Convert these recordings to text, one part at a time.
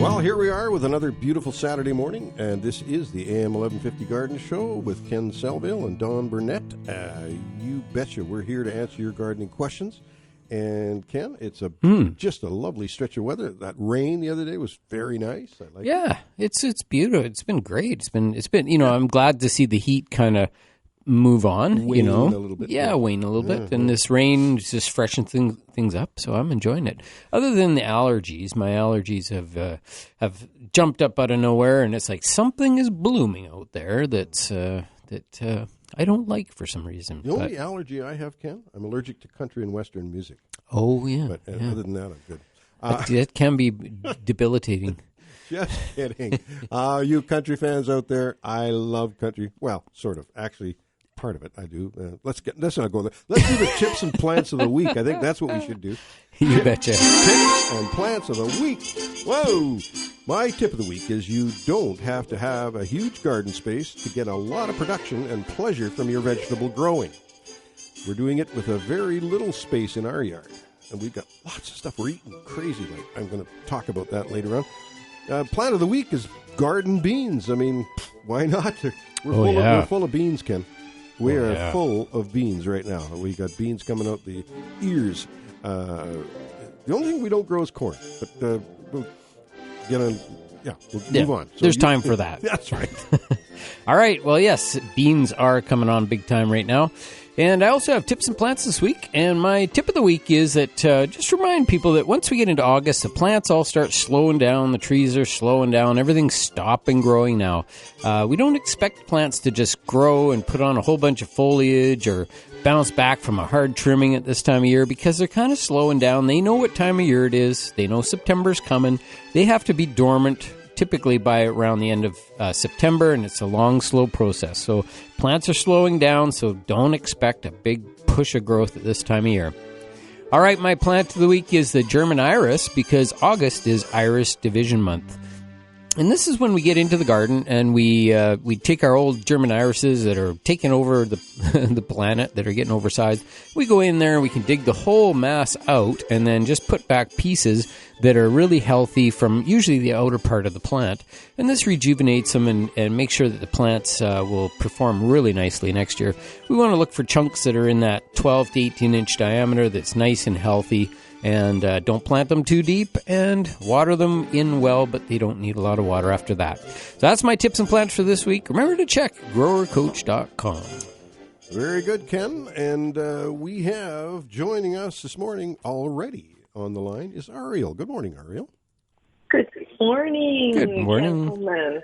Well, here we are with another beautiful Saturday morning, and this is the AM 1150 Garden Show with Ken Salvail and Don Burnett. You betcha, we're here to answer your gardening questions. And Ken, it's just a lovely stretch of weather. That rain the other day was very nice. I like it. It's beautiful. It's been great. It's been. I'm glad to see the heat kind of move on. Wane a little bit. Wane a little bit. And this rain just freshens things up. So I'm enjoying it. Other than the allergies, my allergies have jumped up out of nowhere, and it's like something is blooming out there that I don't like for some reason. The only allergy I have, Ken, I'm allergic to country and western music. Oh, yeah. But other than that, I'm good. That can be debilitating. Just kidding. You country fans out there, I love country. Well, sort of. Actually, part of it I do. Let's not go there. Let's do the tips and plants of the week. I think that's what we should do. You betcha. Tips and plants of the week. Whoa! My tip of the week is you don't have to have a huge garden space to get a lot of production and pleasure from your vegetable growing. We're doing it with a very little space in our yard. And we've got lots of stuff we're eating crazy. Like I'm going to talk about that later on. Plant of the week is garden beans. I mean, why not? We're full of beans, Ken. We are full of beans right now. We got beans coming out the ears. The only thing we don't grow is corn, but we'll get on. We'll move on. So there's time for that. That's right. All right. Well, yes, beans are coming on big time right now. And I also have tips and plants this week. And my tip of the week is that just remind people that once we get into August, the plants all start slowing down. The trees are slowing down. Everything's stopping growing now. We don't expect plants to just grow and put on a whole bunch of foliage or bounce back from a hard trimming at this time of year because they're kind of slowing down. They know what time of year it is. They know September's coming. They have to be dormant typically by around the end of September, and it's a long, slow process. So plants are slowing down, so don't expect a big push of growth at this time of year. All right, my plant of the week is the German iris because August is Iris Division Month. And this is when we get into the garden and we take our old German irises that are taking over the the planet, that are getting oversized. We go in there and we can dig the whole mass out and then just put back pieces that are really healthy from usually the outer part of the plant. And this rejuvenates them and makes sure that the plants will perform really nicely next year. We want to look for chunks that are in that 12 to 18 inch diameter that's nice and healthy. And don't plant them too deep and water them in well, but they don't need a lot of water after that. So that's my tips and plants for this week. Remember to check growercoach.com. Very good, Ken. And we have joining us this morning already on the line is Ariel. Good morning, Ariel. Good morning. Good morning. Gentlemen.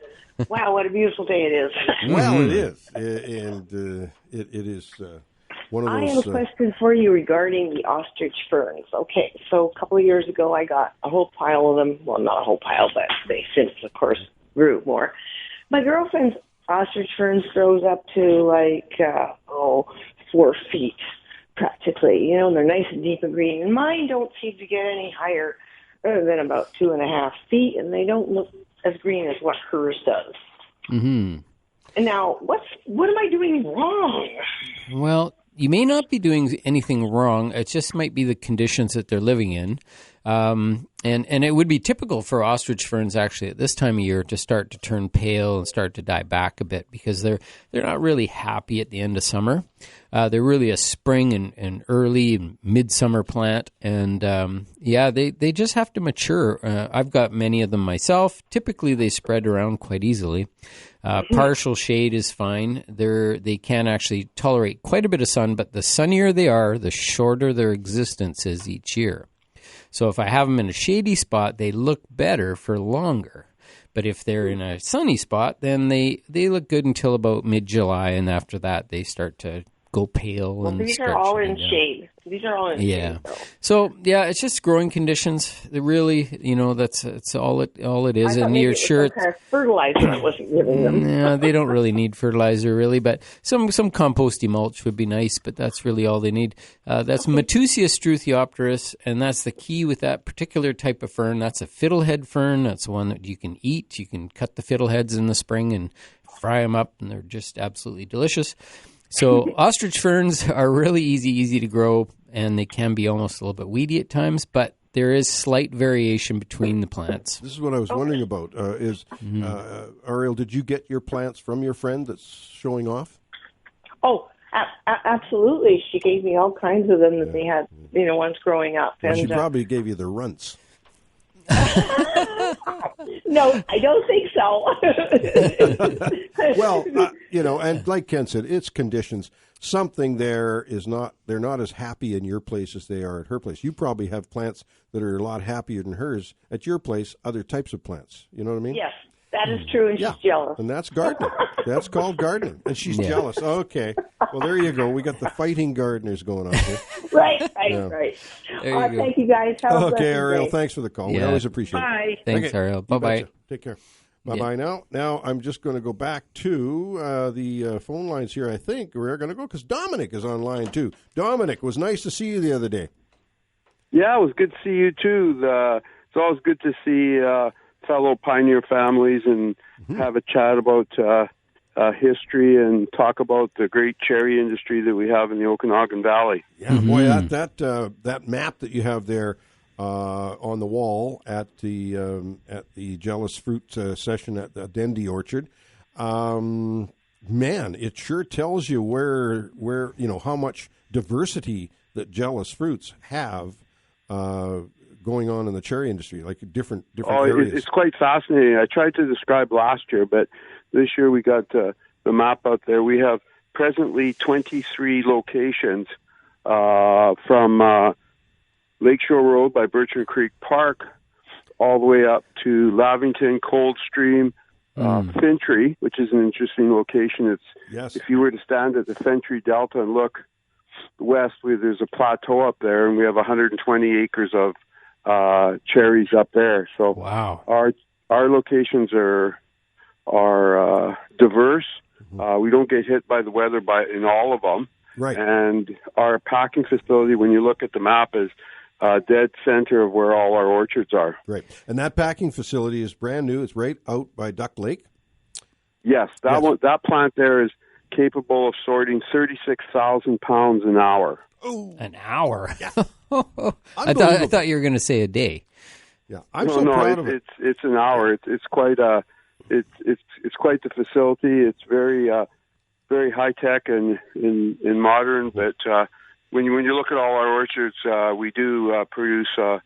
Wow, what a beautiful day it is. Well, it is. And it is... one of those, I have a question for you regarding the ostrich ferns. Okay, so a couple of years ago I got a whole pile of them. Well, not a whole pile, but they since, of course, grew more. My girlfriend's ostrich ferns grows up to 4 feet practically. You know, and they're nice and deep and green. And mine don't seem to get any higher than about 2.5 feet, and they don't look as green as what hers does. Mm-hmm. And now, what am I doing wrong? Well, you may not be doing anything wrong. It just might be the conditions that they're living in. And it would be typical for ostrich ferns actually at this time of year to start to turn pale and start to die back a bit because they're not really happy at the end of summer. They're really a spring and early and midsummer plant. And they just have to mature. I've got many of them myself. Typically they spread around quite easily. Partial shade is fine. They can actually tolerate quite a bit of sun, but the sunnier they are, the shorter their existence is each year. So if I have them in a shady spot, they look better for longer. But if they're in a sunny spot, then they look good until about mid-July, and after that they start to go pale. Well, these are all in shade. These are all in shade, though. So, it's just growing conditions. They really, that's all it is. And you're sure it's kind of fertilizer I wasn't giving them. Yeah, they don't really need fertilizer, really, but some composty mulch would be nice, but that's really all they need. That's Matusia struthiopteris, and that's the key with that particular type of fern. That's a fiddlehead fern. That's one that you can eat. You can cut the fiddleheads in the spring and fry them up, and they're just absolutely delicious. So ostrich ferns are really easy to grow, and they can be almost a little bit weedy at times, but there is slight variation between the plants. This is what I was wondering about. Ariel, did you get your plants from your friend that's showing off? Oh, absolutely. She gave me all kinds of them that they had, once growing up. Well, she probably gave you the runts. No, I don't think so. Well, and like Ken said, it's conditions. Something there is not, they're not as happy in your place as they are at her place. You probably have plants that are a lot happier than hers at your place, other types of plants. You know what I mean? Yes, that is true, and she's jealous. And that's gardening. That's called gardening. And she's jealous. Okay. Well, there you go. We got the fighting gardeners going on here. Right. There you go. Thank you, guys. Have a blessed Ariel, day. thanks for the call. Yeah. We always appreciate it. Bye. Thanks, Ariel. Bye-bye. Take care. Bye-bye now. Now, I'm just going to go back to the phone lines here. I think we're going to go because Dominic is online, too. Dominic, it was nice to see you the other day. Yeah, it was good to see you, too. It's always good to see fellow pioneer families and have a chat about history and talk about the great cherry industry that we have in the Okanagan Valley. Yeah, boy, that map that you have there on the wall at the Jealous Fruit session at the Dendy Orchard, man, it sure tells you where how much diversity that Jealous Fruits have going on in the cherry industry, like different areas. It's quite fascinating. I tried to describe last year, but this year we got the map out there. We have presently 23 locations from Lakeshore Road by Birchland Creek Park all the way up to Lavington, Coldstream, Fintry, which is an interesting location. If you were to stand at the Fintry Delta and look west, there's a plateau up there, and we have 120 acres of cherries up there. So wow. Our locations are diverse. We don't get hit by the weather in all of them. Right. And our packing facility, when you look at the map, is dead center of where all our orchards are. Right. And that packing facility is brand new. It's right out by Duck Lake. Yes, that plant there is capable of sorting 36,000 pounds an hour. Oh, an hour. Yeah. I thought you were going to say a day. Yeah, I'm so proud of it. It's an hour. It's quite it's quite the facility. It's very very high tech and modern. But when you look at all our orchards, we do produce a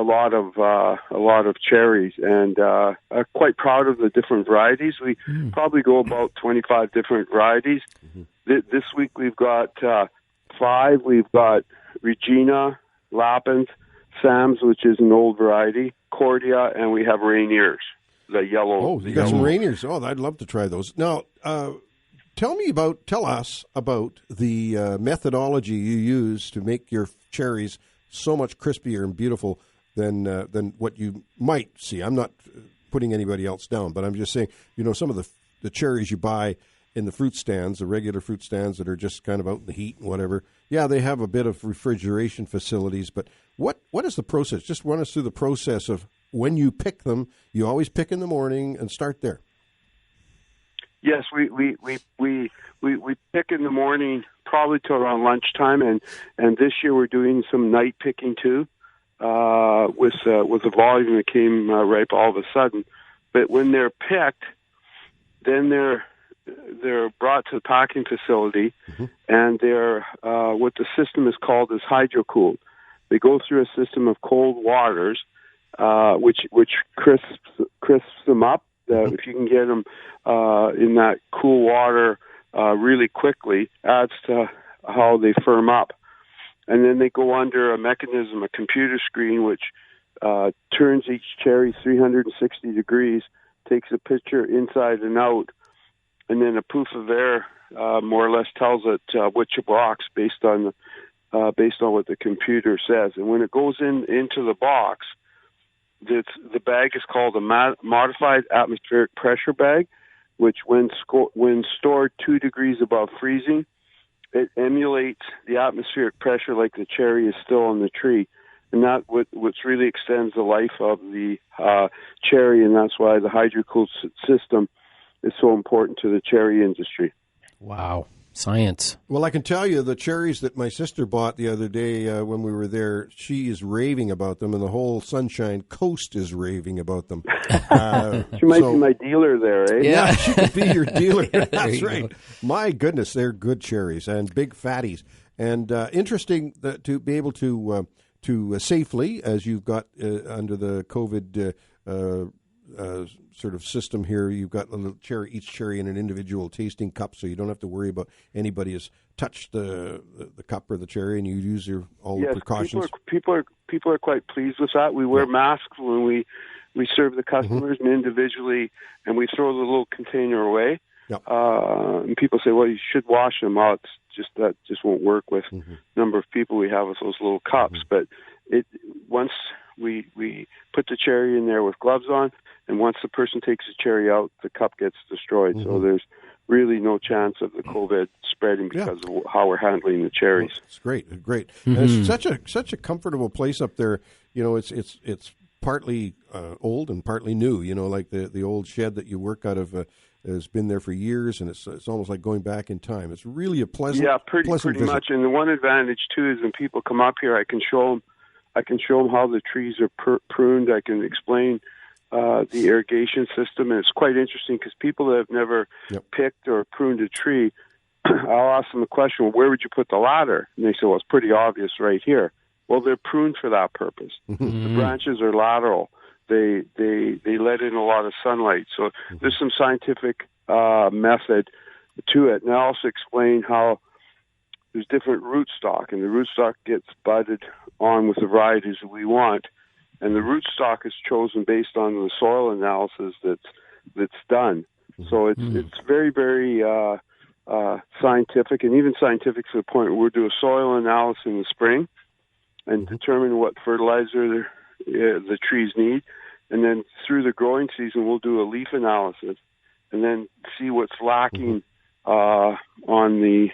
lot of cherries, and I'm quite proud of the different varieties. We probably go about 25 different varieties. This week we've got 5. We've got Regina, Lapins, Sam's, which is an old variety, Cordia, and we have Rainiers, the yellow. Oh, you got some Rainiers. Oh, I'd love to try those. Now, tell us about the methodology you use to make your cherries so much crispier and beautiful than what you might see. I'm not putting anybody else down, but I'm just saying, some of the cherries you buy in the fruit stands, the regular fruit stands that are just kind of out in the heat and whatever, yeah, they have a bit of refrigeration facilities, but what is the process? Just run us through the process of when you pick them. You always pick in the morning and start there. Yes, we pick in the morning probably till around lunchtime, and this year we're doing some night picking too, with a volume that came ripe all of a sudden. But when they're picked, then they're brought to the packing facility, and they're what the system is called is hydrocooled. They go through a system of cold waters, which crisps them up. If you can get them in that cool water really quickly, adds to how they firm up. And then they go under a mechanism, a computer screen, which turns each cherry 360 degrees, takes a picture inside and out, and then a poof of air more or less tells it which box based on what the computer says. And when it goes into the box, the bag is called a modified atmospheric pressure bag, which when stored 2 degrees above freezing, it emulates the atmospheric pressure like the cherry is still on the tree. And that what really extends the life of the cherry, and that's why the hydrocooled system is so important to the cherry industry. Wow. Science. Well, I can tell you the cherries that my sister bought the other day when we were there, she is raving about them, and the whole Sunshine Coast is raving about them. She might be my dealer there, eh? Yeah, she could be your dealer. Yeah, That's right. go. My goodness, they're good cherries and big fatties. And interesting to be able to safely, as you've got under the COVID sort of system here, you've got a little cherry, each cherry in an individual tasting cup, so you don't have to worry about anybody has touched the cup or the cherry, and you use all the precautions. People are quite pleased with that. We wear masks when we serve the customers and individually, and we throw the little container away. Yep. And people say, well, you should wash them out. That just won't work with the number of people we have with those little cups. But once we put the cherry in there with gloves on, and once the person takes the cherry out, the cup gets destroyed. So there's really no chance of the COVID spreading because of how we're handling the cherries. Well, it's great. And it's such a comfortable place up there. You know, it's partly old and partly new. You know, like the old shed that you work out of has been there for years, and it's almost like going back in time. It's really a pleasant, pretty visit. much. And the one advantage too is when people come up here, I can show them how the trees are pruned. I can explain the irrigation system, and it's quite interesting because people that have never picked or pruned a tree, I'll ask them the question, well, where would you put the ladder? And they say, well, it's pretty obvious right here. Well, they're pruned for that purpose. The branches are lateral. They let in a lot of sunlight. So there's some scientific method to it. And I also explain how there's different rootstock, and the rootstock gets budded on with the varieties that we want. And the rootstock is chosen based on the soil analysis that's done. So it's very, very scientific, and even scientific to the point where we'll do a soil analysis in the spring and determine what fertilizer the trees need. And then through the growing season, we'll do a leaf analysis and then see what's lacking in the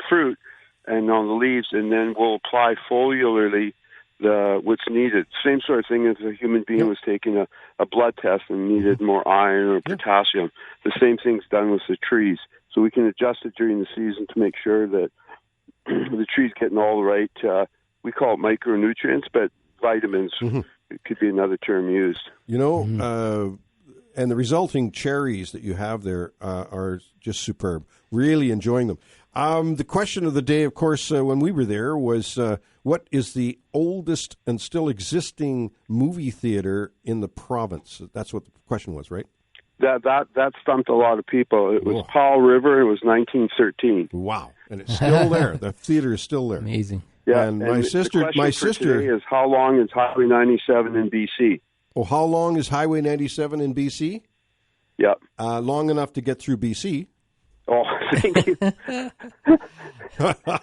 fruit and on the leaves, and then we'll apply foliarly what's needed. Same sort of thing as a human being was taking a blood test and needed more iron or potassium. The same thing's done with the trees. So we can adjust it during the season to make sure that the tree's getting all the right, we call it micronutrients, but vitamins could be another term used. You know, and the resulting cherries that you have there are just superb. Really enjoying them. The question of the day, of course, when we were there was, what is the oldest and still existing movie theater in the province? That's what the question was, right? That stumped a lot of people. It was Powell River. It was 1913. Wow. And it's still there. The theater is still there. Amazing. Yeah, and my sister today is, how long is Highway 97 in BC? Oh, how long is Highway 97 in BC? Yep. Long enough to get through BC. Oh, thank you.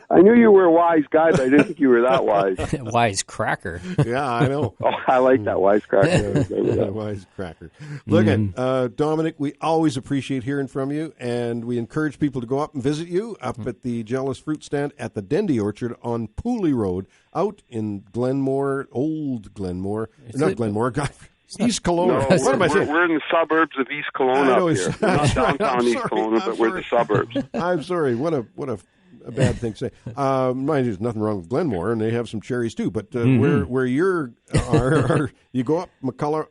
I knew you were a wise guy, but I didn't think you were that wise. Wise cracker. Yeah, I know. Oh, I like that wise cracker. Wise cracker. Look at Dominic, we always appreciate hearing from you, and we encourage people to go up and visit you up at the Jealous Fruit Stand at the Dendy Orchard on Pooley Road out in Glenmore, Old Glenmore. Not Glenmore, God. East Kelowna. No, what am I saying? We're in the suburbs of East Kelowna up here. We're not downtown East Kelowna, but we're the suburbs. I'm sorry. What a bad thing to say. Mind you, there's nothing wrong with Glenmore, and they have some cherries too. But where you you go up McCullough,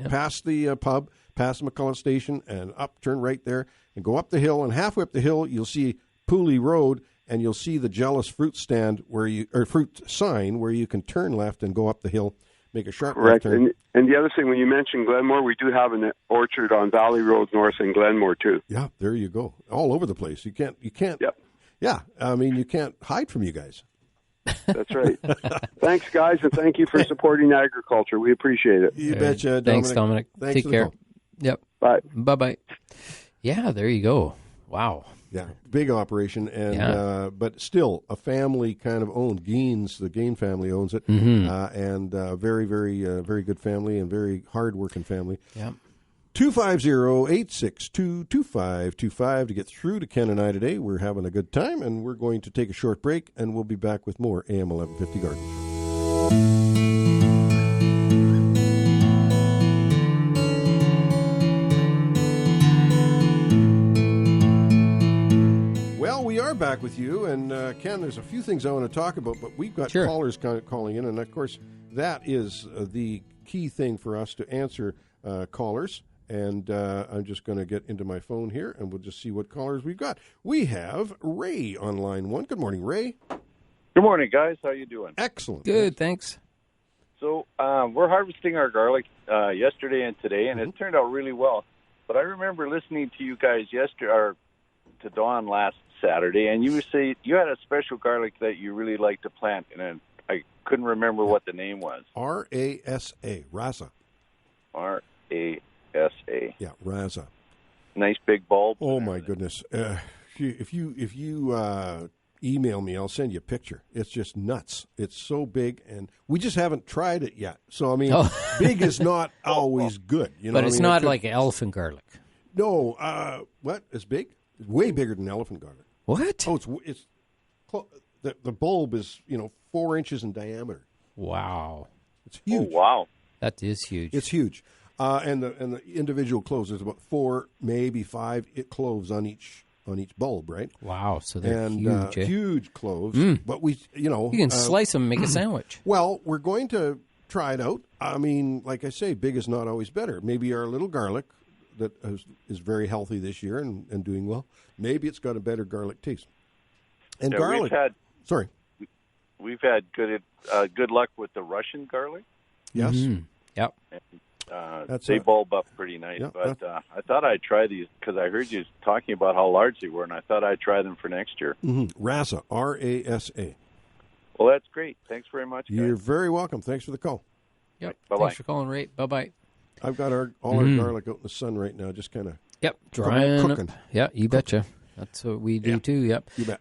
past the pub, past McCullough Station, and up, turn right there, and go up the hill. And halfway up the hill, you'll see Pooley Road, and you'll see the Jealous Fruit Stand fruit sign where you can turn left and go up the hill. Make a sharp correct. turn. And the other thing, when you mentioned Glenmore, we do have an orchard on Valley Road North in Glenmore too. Yeah, there you go. All over the place. You can't. Yep. Yeah, I mean, you can't hide from you guys. That's right. Thanks, guys, and thank you for supporting agriculture. We appreciate it. You betcha, Dominic. Thanks, Dominic. Thanks Take care. Call. Yep. Bye. Bye-bye. Yeah, there you go. Wow. Yeah, big operation, and but still a family kind of owned. The Gain family owns it, and very, very, very good family and very hard-working family. Yeah. 250-862-2525 to get through to Ken and I today. We're having a good time, and we're going to take a short break, and we'll be back with more AM 1150 Gardens. back with you. And, Ken, there's a few things I want to talk about, but we've got callers calling in. And, of course, that is the key thing for us to answer callers. And I'm just going to get into my phone here, and we'll just see what callers we've got. We have Ray on line 1. Good morning, Ray. Good morning, guys. How you doing? Excellent. Good, thanks. So we're harvesting our garlic yesterday and today, and it turned out really well. But I remember listening to you guys yesterday, or to Dawn last Saturday, and you say you had a special garlic that you really like to plant, and I couldn't remember what the name was. R-A-S-A, Rasa. R-A-S-A. Yeah, Rasa. Nice big bulb. Oh my goodness! If you email me, I'll send you a picture. It's just nuts. It's so big, and we just haven't tried it yet. So I mean, big is not always good, you know. But it's not like elephant garlic. No, what? It's big? It's way bigger than elephant garlic. What? Oh, it's the bulb is 4 inches in diameter. Wow, it's huge. Oh, wow, that is huge. It's huge, and the individual cloves. There's about 4, maybe 5 cloves on each bulb, right? Wow, so they're huge, huge cloves. But you can slice them and make a sandwich. Well, we're going to try it out. I mean, like I say, big is not always better. Maybe our little garlic that is very healthy this year and doing well. Maybe it's got a better garlic taste. And garlic. We've had good luck with the Russian garlic. Yes. Mm-hmm. Yep. And, they bulb up pretty nice. Yep, but I thought I'd try these because I heard you talking about how large they were, and I thought I'd try them for next year. Mm-hmm. Rasa, R-A-S-A. Well, that's great. Thanks very much, guys. You're very welcome. Thanks for the call. Yep. Bye-bye. Thanks for calling, Ray. Bye-bye. I've got all our garlic out in the sun right now, just kind of drying cooking. Yeah, you betcha. That's what we do too. Yep. You bet.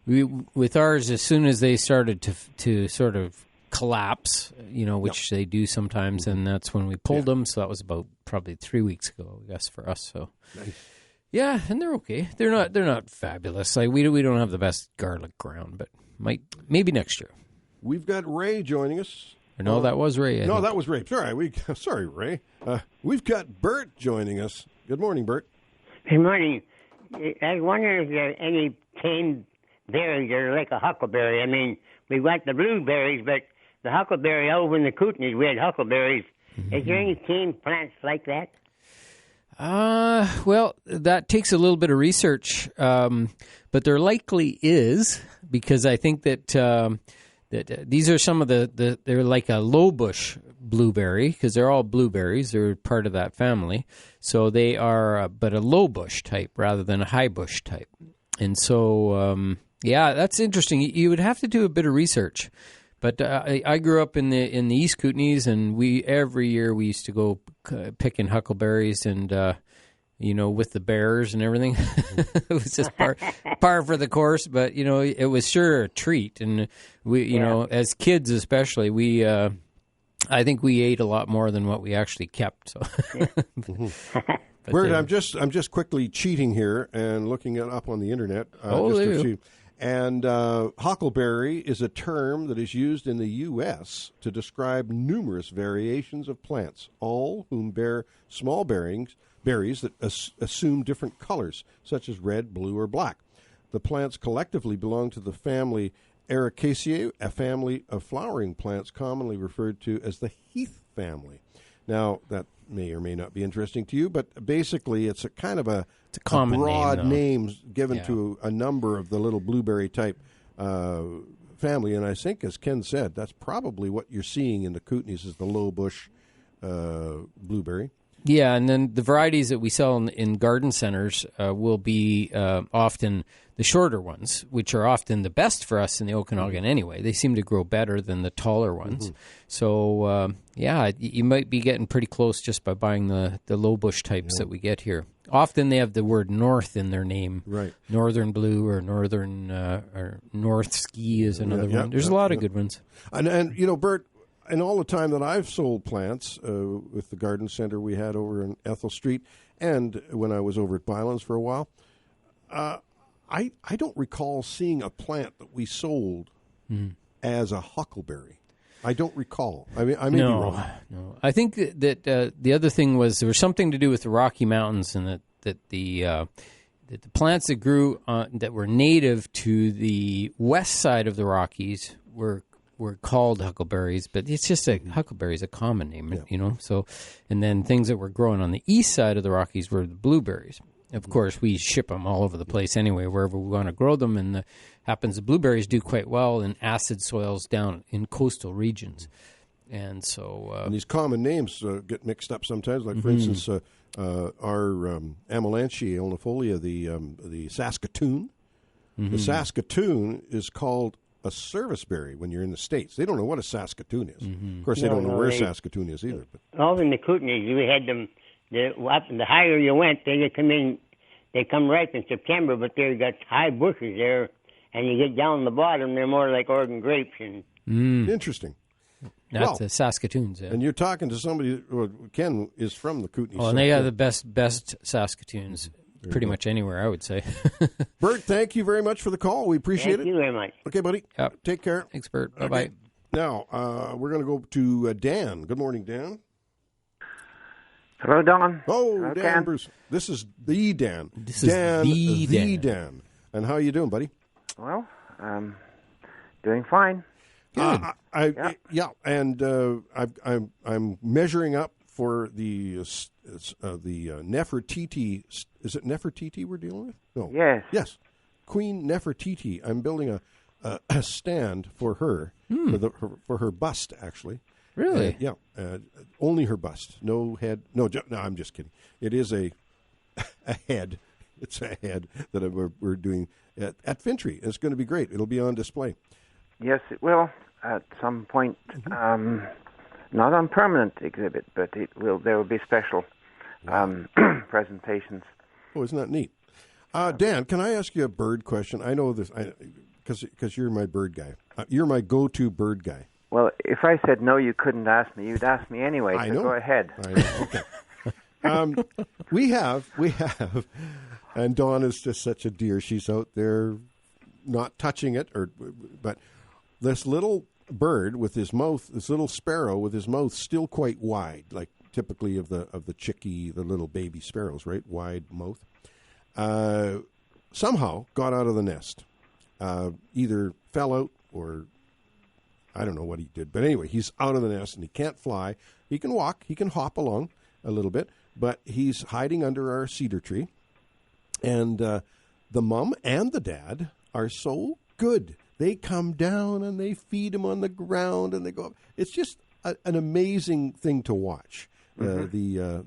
With ours, as soon as they started to sort of collapse, which they do sometimes, and that's when we pulled them. So that was about probably 3 weeks ago, I guess, for us. So nice. Yeah, and they're okay. They're not fabulous. Like we don't have the best garlic ground, but maybe next year. We've got Ray joining us. No, that was Ray. That was Ray. Sorry, Ray. We've got Bert joining us. Good morning, Bert. Good morning. I wonder if there are any tame berries that are like a huckleberry. I mean, we've got the blueberries, but the huckleberry over in the Kootenays, we had huckleberries. Mm-hmm. Is there any tame plants like that? Well, that takes a little bit of research, but there likely is, because I think that these are some of they're like a low bush blueberry, because they're all blueberries. They're part of that family. So they are, but a low bush type rather than a high bush type. And so, that's interesting. You would have to do a bit of research. But I grew up in the East Kootenays, and every year we used to go picking huckleberries and with the bears and everything. It was just par for the course, but it was sure a treat. And we, as kids especially, we I think we ate a lot more than what we actually kept. So, Bert, I'm just quickly cheating here and looking it up on the internet. And huckleberry is a term that is used in the U.S. to describe numerous variations of plants, all whom bear small berries that assume different colors, such as red, blue, or black. The plants collectively belong to the family Ericaceae, a family of flowering plants commonly referred to as the heath family. Now, that may or may not be interesting to you, but basically it's a kind of a broad name given to a number of the little blueberry-type family. And I think, as Ken said, that's probably what you're seeing in the Kootenays is the low bush blueberry. Yeah, and then the varieties that we sell in garden centers will be often the shorter ones, which are often the best for us in the Okanagan anyway. They seem to grow better than the taller ones. Mm-hmm. So, you might be getting pretty close just by buying the low bush types that we get here. Often they have the word north in their name. Right. Northern blue or northern or north ski is another one. There's a lot of good ones. And Bert, in all the time that I've sold plants with the garden center we had over in Ethel Street, and when I was over at Bylands for a while, I don't recall seeing a plant that we sold as a huckleberry. I don't recall. I may be wrong. No. I think that the other thing was there was something to do with the Rocky Mountains, and that the the plants that grew that were native to the west side of the Rockies were called huckleberries, but it's just huckleberry is a common name, you know. So, and then things that were growing on the east side of the Rockies were the blueberries. Of course, we ship them all over the place anyway, wherever we want to grow them. And the blueberries do quite well in acid soils down in coastal regions. And so, and these common names get mixed up sometimes. Like for instance, our Amelanchier olnifolia, the Saskatoon. The Saskatoon is called a serviceberry when you're in the States. They don't know what a Saskatoon is. Of course, they don't know where Saskatoon is either. But. All in the Kootenays, we had them. The higher you went, they come in. They come ripe in September, but they've got high bushes there, and you get down the bottom, they're more like Oregon grapes. And Interesting. That's the Saskatoons. Yeah. And you're talking to somebody. Ken is from the Kootenays. Oh, and they got the best Saskatoons. Pretty much anywhere, I would say. Bert, thank you very much for the call. We appreciate it. Thank you very much. Okay, buddy. Yep. Take care. Thanks, Bert. Bye-bye. Okay. Now, we're going to go to Dan. Good morning, Dan. Hello, Don. Oh, Hello, Dan Ken. Bruce. This is the Dan. This is the Dan. And how you doing, buddy? Well, doing fine. Good. And I'm measuring up for the Nefertiti. Is it Nefertiti we're dealing with? No. Yes. Queen Nefertiti. I'm building a stand for her for her bust, actually. Really? Yeah. Only her bust. No head. No, I'm just kidding. It is a head. It's a head that we're doing at Fintry. It's going to be great. It'll be on display. Yes, it will at some point. Not on permanent exhibit, but there will be special presentations. Oh, isn't that neat? Dan, can I ask you a bird question? I know this because you're my bird guy. You're my go-to bird guy. Well, if I said no, you couldn't ask me. You'd ask me anyway. I so know. Go ahead. I know. Okay. We have, and Dawn is just such a dear. She's out there, not touching it, but this little bird with his mouth, this little sparrow with his mouth still quite wide, like typically of the chickie, the little baby sparrows, right? Wide mouth. Somehow got out of the nest. Either fell out or I don't know what he did. But anyway, he's out of the nest and he can't fly. He can walk. He can hop along a little bit. But he's hiding under our cedar tree. And the mom and the dad are so good. They come down and they feed him on the ground and they go up. It's just an amazing thing to watch. The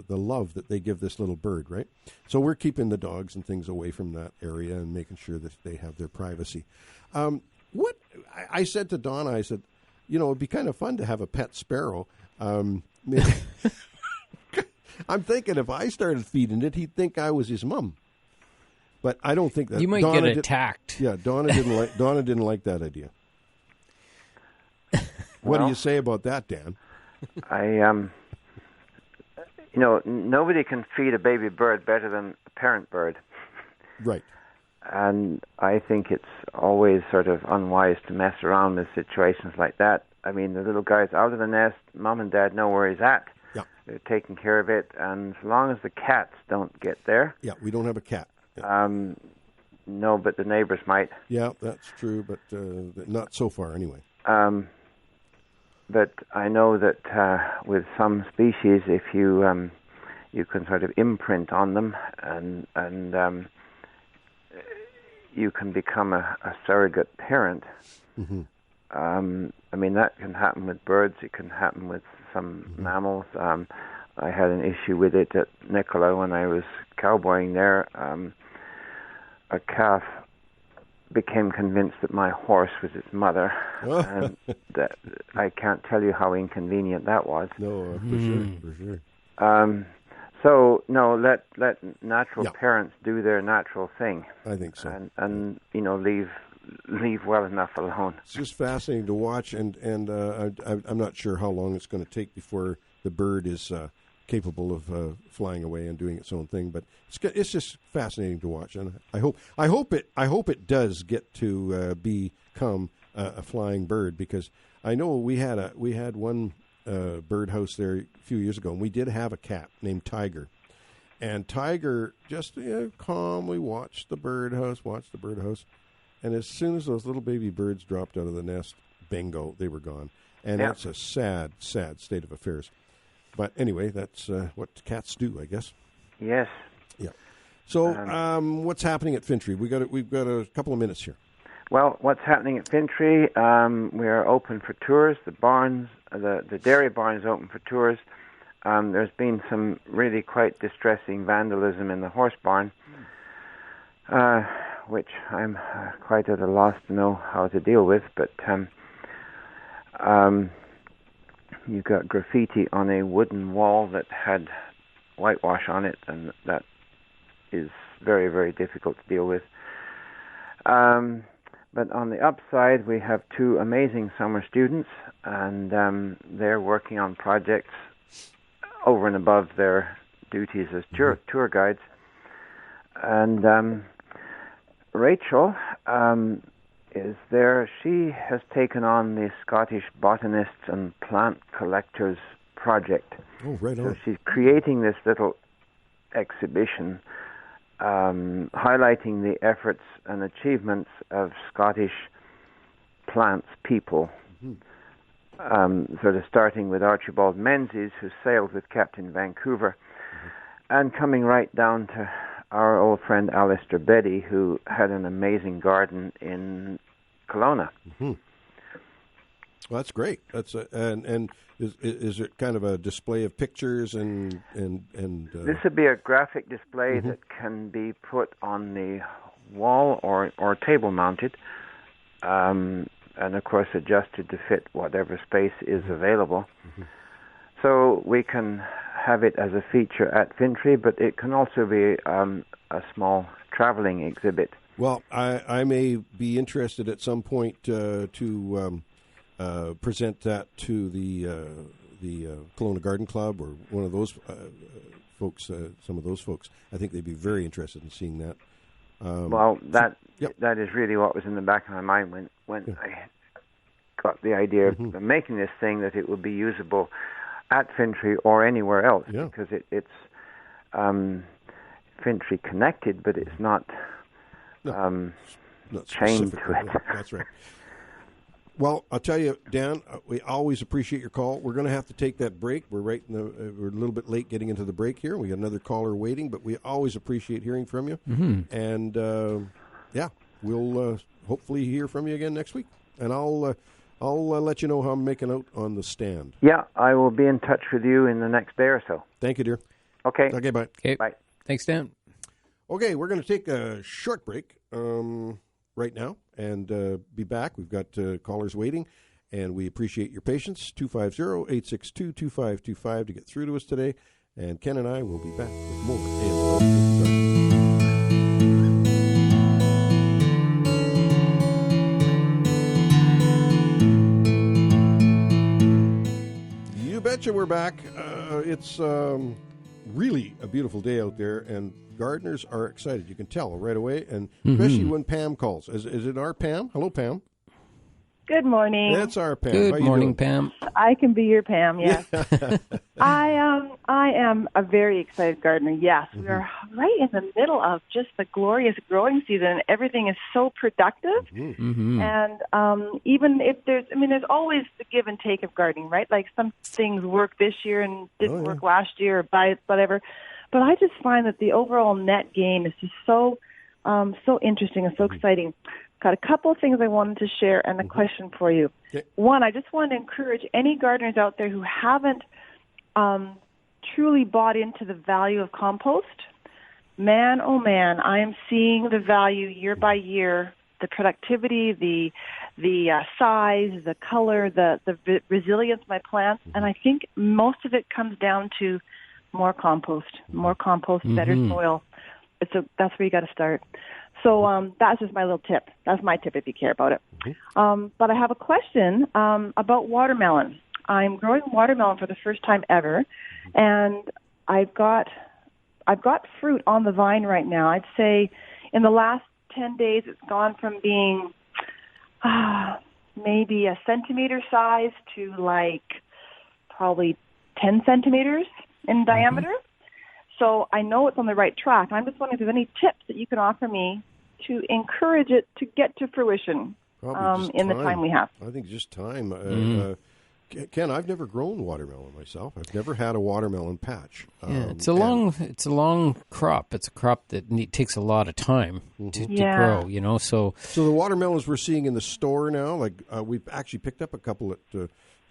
love that they give this little bird, right? So we're keeping the dogs and things away from that area and making sure that they have their privacy. What I said to Donna, I said, it'd be kind of fun to have a pet sparrow. I'm thinking if I started feeding it, he'd think I was his mom. But I don't think that you might Donna get attacked. Donna didn't like that idea. What do you say about that, Dan? Nobody can feed a baby bird better than a parent bird. Right. And I think it's always sort of unwise to mess around with situations like that. I mean, the little guy's out of the nest. Mom and dad know where he's at. Yeah. They're taking care of it. And as long as the cats don't get there. Yeah, we don't have a cat. Yeah. No, but the neighbors might. Yeah, that's true, but not so far anyway. But I know that with some species, if you can sort of imprint on them and you can become a surrogate parent. Mm-hmm. I mean, that can happen with birds. It can happen with some mammals. I had an issue with it at Nicola when I was cowboying there. A calf became convinced that my horse was its mother, and that I can't tell you how inconvenient that was. No, for sure. So no, let natural parents do their natural thing. I think so, and leave well enough alone. It's just fascinating to watch, and I'm not sure how long it's going to take before the bird is capable of flying away and doing its own thing. But it's just fascinating to watch, and I hope it does get to become a flying bird, because I know we had one birdhouse there a few years ago, and we did have a cat named Tiger, And Tiger just calmly watched the birdhouse, and as soon as those little baby birds dropped out of the nest, bingo, they were gone. And that's a sad, sad state of affairs. But anyway, that's what cats do, I guess. Yes. Yeah. So, what's happening at Fintry? We've got a couple of minutes here. Well, what's happening at Fintry? We are open for tours. The barns, the dairy barn is open for tours. There's been some really quite distressing vandalism in the horse barn, which I'm quite at a loss to know how to deal with. But you've got graffiti on a wooden wall that had whitewash on it, and that is very, very difficult to deal with. But on the upside, we have two amazing summer students, and they're working on projects over and above their duties as tour guides. And Rachel is there. She has taken on the Scottish Botanists and Plant Collectors project. Oh, right on. So she's creating this little exhibition highlighting the efforts and achievements of Scottish plants people, sort of starting with Archibald Menzies, who sailed with Captain Vancouver, and coming right down to our old friend Alistair Beddy, who had an amazing garden in Kelowna. Mm-hmm. Well, that's great. That's and is it kind of a display of pictures and This would be a graphic display that can be put on the wall or table mounted, and of course adjusted to fit whatever space is available. So we can have it as a feature at Fintry, but it can also be a small traveling exhibit. Well, I may be interested at some point to present that to the Kelowna Garden Club or one of those folks, some of those folks. I think they'd be very interested in seeing that. That is really what was in the back of my mind when I got the idea of making this thing, that it would be usable at Fintry or anywhere else, because it's Fintry connected, but it's not chained to it. That's right. Well, I'll tell you, Dan, we always appreciate your call. We're going to have to take that break. We're we're a little bit late getting into the break here. We got another caller waiting, but we always appreciate hearing from you. And we'll hopefully hear from you again next week. And I'll let you know how I'm making out on the stand. Yeah, I will be in touch with you in the next day or so. Thank you, dear. Okay. Okay, bye. Okay. Bye. Thanks, Dan. Okay, we're going to take a short break right now and be back. We've got callers waiting, and we appreciate your patience. 250-862-2525 to get through to us today. And Ken and I will be back with more AML. You betcha we're back. It's really a beautiful day out there, and gardeners are excited. You can tell right away, and especially when Pam calls. Is it our Pam? Hello, Pam. Good morning. That's our Pam. Good morning, Pam. I can be your Pam, yes. I am a very excited gardener, yes. We are right in the middle of just the glorious growing season. Everything is so productive. And even if there's always the give and take of gardening, right? Like some things work this year and didn't work last year, or whatever. But I just find that the overall net gain is just so interesting and so exciting. Got a couple of things I wanted to share and a question for you. Okay. One, I just want to encourage any gardeners out there who haven't truly bought into the value of compost. Man, oh man, I am seeing the value year by year, the productivity, the size, the color, the resilience of my plants, and I think most of it comes down to more compost, better soil. That's where you got to start. So that's just my little tip. That's my tip if you care about it. But I have a question about watermelon. I'm growing watermelon for the first time ever, and I've got fruit on the vine right now. I'd say in the last 10 days it's gone from being maybe a centimeter size to like probably 10 centimeters in diameter. So I know it's on the right track. And I'm just wondering if there's any tips that you can offer me to encourage it to get to fruition in the time we have. I think just time. Ken, I've never grown watermelon myself. I've never had a watermelon patch. It's a long crop. It's a crop that takes a lot of time to grow. You know, so the watermelons we're seeing in the store now, like we've actually picked up a couple at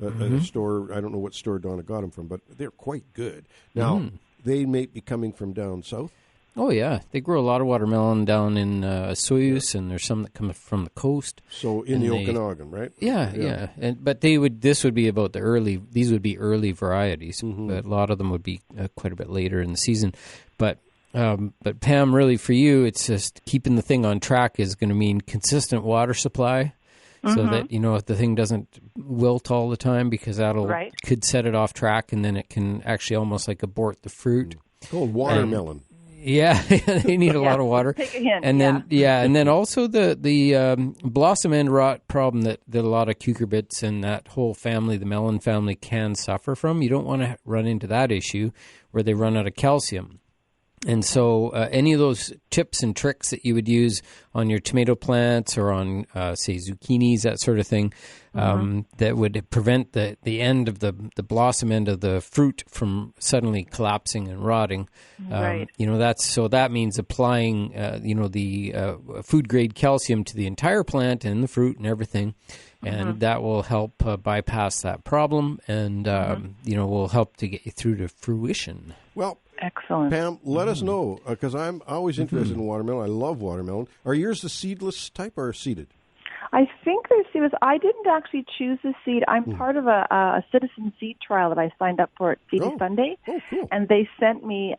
a store. I don't know what store Donna got them from, but they're quite good. Now they may be coming from down south. Oh, yeah. They grow a lot of watermelon down in Soyuz, and there's some that come from the coast. So in the Okanagan, right? Yeah. But this would be about these would be early varieties. But a lot of them would be quite a bit later in the season. But Pam, really for you, it's just keeping the thing on track is going to mean consistent water supply. So that, if the thing doesn't wilt all the time, because could set it off track, and then it can actually almost like abort the fruit. Called watermelon. Yeah, they need a lot of water. Take a hint. And then also the blossom end rot problem that a lot of cucurbits and that whole family, the melon family, can suffer from. You don't want to run into that issue where they run out of calcium. And so any of those tips and tricks that you would use on your tomato plants or on, say, zucchinis, that sort of thing, that would prevent the end of the blossom end of the fruit from suddenly collapsing and rotting. Right. That means applying, the food-grade calcium to the entire plant and the fruit and everything. And that will help bypass that problem and, will help to get you through to fruition. Well, excellent. Pam, let us know, because I'm always interested in watermelon. I love watermelon. Are yours the seedless type or seeded? I think they're seedless. I didn't actually choose the seed. I'm part of a citizen seed trial that I signed up for at Seedy Sunday. Oh, cool. And they sent me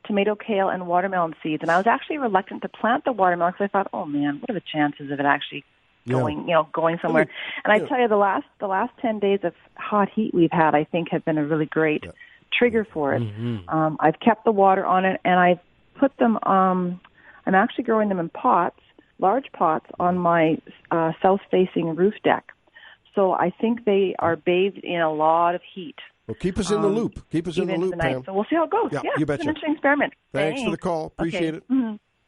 tomato, kale, and watermelon seeds. And I was actually reluctant to plant the watermelon because I thought, oh, man, what are the chances of it actually going somewhere? And I tell you, the last 10 days of hot heat we've had, I think, have been a really great trigger for it. I've kept the water on it, and I've put them, I'm actually growing them in pots, large pots, on my south-facing roof deck. So I think they are bathed in a lot of heat. Well, keep us in the loop. Keep us in the loop, Pam. So we'll see how it goes. Yeah, you betcha. It's an interesting experiment. Thanks for the call. Appreciate it.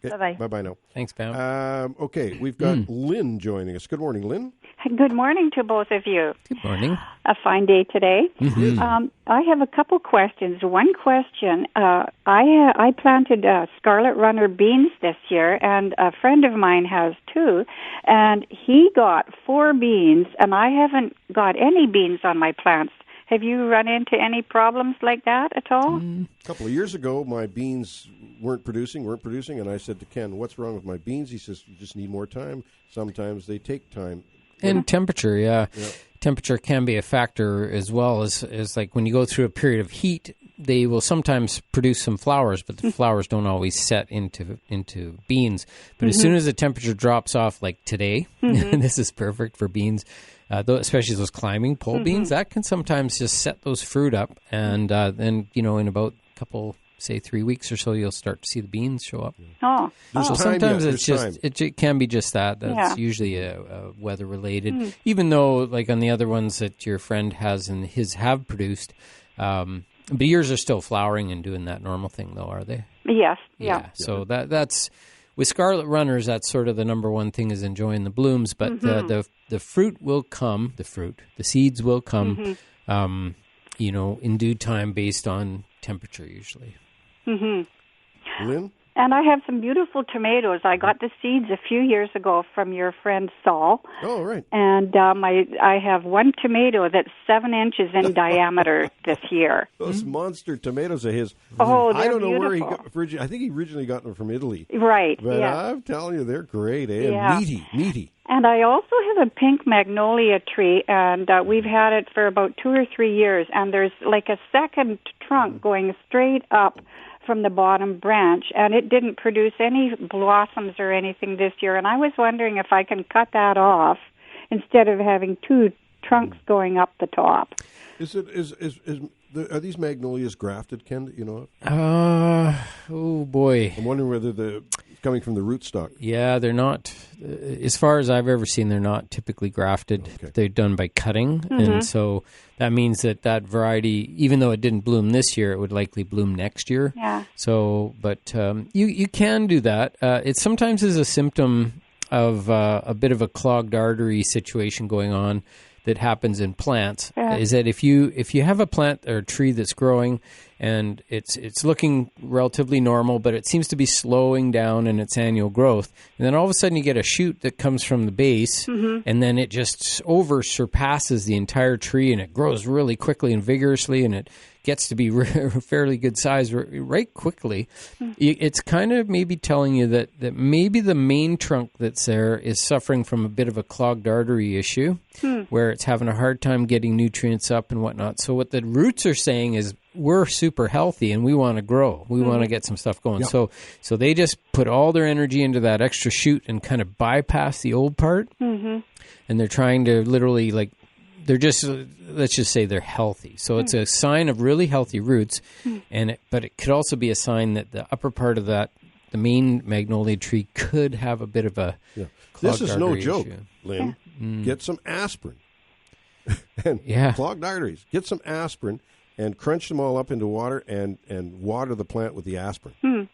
Bye-bye. Bye-bye now. Thanks, Pam. Okay, we've got Lynn joining us. Good morning, Lynn. Good morning to both of you. Good morning. A fine day today. I have a couple questions. One question, I planted scarlet runner beans this year, and a friend of mine has too, and he got 4 beans, and I haven't got any beans on my plants. Have you run into any problems like that at all? A couple of years ago, my beans weren't producing, and I said to Ken, what's wrong with my beans? He says, you just need more time. Sometimes they take time. And temperature, yeah. Temperature can be a factor as well as like when you go through a period of heat, they will sometimes produce some flowers, but the flowers don't always set into beans. But as soon as the temperature drops off, like today, this is perfect for beans, especially those climbing pole beans, that can sometimes just set those fruit up. And then, in about a couple, say 3 weeks or so, you'll start to see the beans show up. So sometimes it can be just that. That's usually a weather related, even though like on the other ones that your friend has and his have produced, but yours are still flowering and doing that normal thing though, are they? Yes. Yeah. So that's with scarlet runners, that's sort of the number one thing is enjoying the blooms, but the fruit will come, the seeds will come, in due time based on temperature usually. Lynn? And I have some beautiful tomatoes. I got the seeds a few years ago from your friend Saul. Oh, right. And I have one tomato that's 7 inches in diameter this year. Those monster tomatoes of his. Oh, they're I don't know beautiful. where he got. I think he originally got them from Italy. Right. But I'm telling you, they're great. Meaty. And I also have a pink magnolia tree, and we've had it for about 2 or 3 years. And there's like a second trunk going straight up from the bottom branch, and it didn't produce any blossoms or anything this year. And I was wondering if I can cut that off instead of having 2 trunks going up the top. Are these magnolias grafted, Ken? Oh boy! I'm wondering whether coming from the rootstock. Yeah, they're not, as far as I've ever seen, they're not typically grafted. Okay. They're done by cutting. And so that means that variety, even though it didn't bloom this year, it would likely bloom next year. Yeah. So, but you can do that. It sometimes is a symptom of a bit of a clogged artery situation going on that happens in plants. Is that if you have a plant or a tree that's growing and it's looking relatively normal, but it seems to be slowing down in its annual growth, and then all of a sudden you get a shoot that comes from the base, and then it just surpasses the entire tree, and it grows really quickly and vigorously, and it gets to be a fairly good size right quickly. It's kind of maybe telling you that maybe the main trunk that's there is suffering from a bit of a clogged artery issue, where it's having a hard time getting nutrients up and whatnot. So what the roots are saying is, we're super healthy and we want to grow. We want to get some stuff going. Yep. So they just put all their energy into that extra shoot and kind of bypass the old part. And they're trying to literally, like, they're just, let's just say they're healthy. So it's a sign of really healthy roots. But it could also be a sign that the upper part of that, the main magnolia tree, could have a bit of a clogged This is no joke, issue. Lynn. Get some aspirin. And clogged arteries. Get some aspirin and crunch them all up into water and water the plant with the aspirin.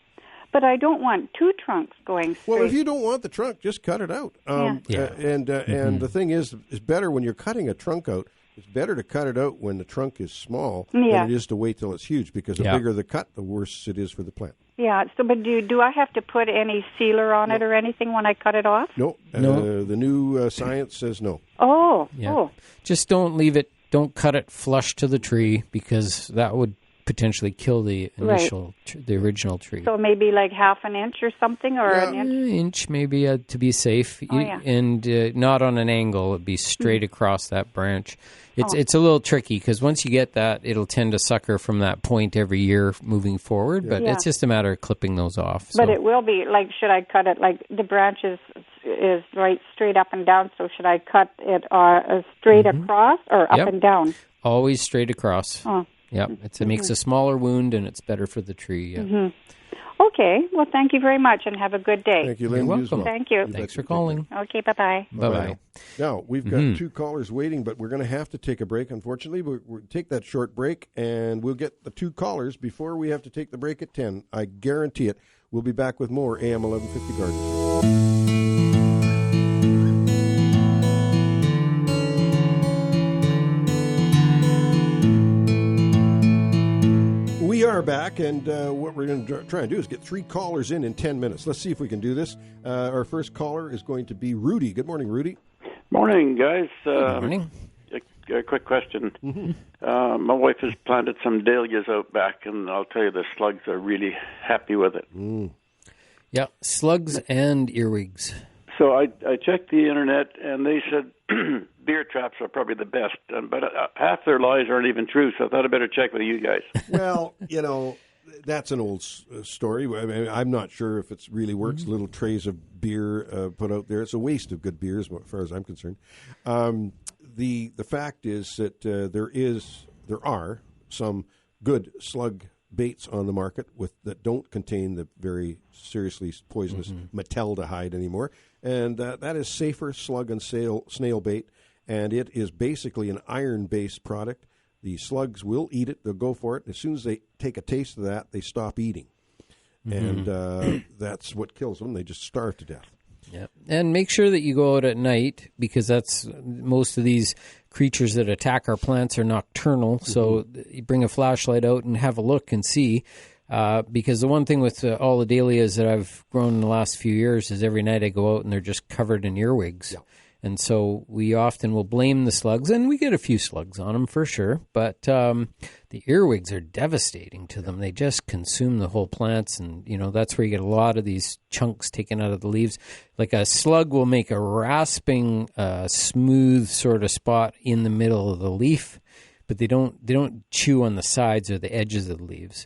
But I don't want two trunks going straight. Well, if you don't want the trunk, just cut it out. And the thing is, it's better when you're cutting a trunk out. It's better to cut it out when the trunk is small than it is to wait till it's huge, because the bigger the cut, the worse it is for the plant. Yeah. So, but do I have to put any sealer on it or anything when I cut it off? No. The new science says no. Oh. Just don't leave it. Don't cut it flush to the tree, because that would potentially kill the the original tree. So maybe like half an inch or something, or an inch maybe to be safe. And not on an angle. It'd be straight across that branch. It's a little tricky, because once you get that, it'll tend to sucker from that point every year moving forward. But it's just a matter of clipping those off. But it will be like, should I cut it like the branch is right straight up and down? So should I cut it straight across or up and down? Always straight across. Oh. Yep, it makes a smaller wound, and it's better for the tree. Yeah. Okay, well, thank you very much, and have a good day. Thank you, Lynn. You're welcome. Thank you. Thanks for calling. Okay, bye-bye. Bye-bye. Now, we've got two callers waiting, but we're going to have to take a break, unfortunately. We'll take that short break, and we'll get the two callers before we have to take the break at 10. I guarantee it. We'll be back with more AM 1150 Gardens. We are back, and what we're going to try and do is get three callers in 10 minutes. Let's see if we can do this. Our first caller is going to be Rudy. Good morning, Rudy. Morning, guys. Good morning. A quick question. My wife has planted some dahlias out back, and I'll tell you, the slugs are really happy with it. Yeah, slugs and earwigs. So I checked the internet, and they said beer traps are probably the best, but half their lies aren't even true, so I thought I'd better check with you guys. Well, that's an old story. I mean, I'm not sure if it really works. Little trays of beer put out there. It's a waste of good beer, as far as I'm concerned. The fact is that there are some good slug baits on the market that don't contain the very seriously poisonous metaldehyde anymore, and that is safer slug and snail bait, and it is basically an iron-based product. The slugs will eat it; they'll go for it. And as soon as they take a taste of that, they stop eating, and that's what kills them. They just starve to death. Yeah, and make sure that you go out at night, because that's most of these creatures that attack our plants are nocturnal. So you bring a flashlight out and have a look and see. Because the one thing with all the dahlias that I've grown in the last few years is every night I go out and they're just covered in earwigs. Yeah. And so we often will blame the slugs, and we get a few slugs on them for sure, but the earwigs are devastating to them. They just consume the whole plants, and that's where you get a lot of these chunks taken out of the leaves. Like a slug will make a rasping, smooth sort of spot in the middle of the leaf, but they don't chew on the sides or the edges of the leaves.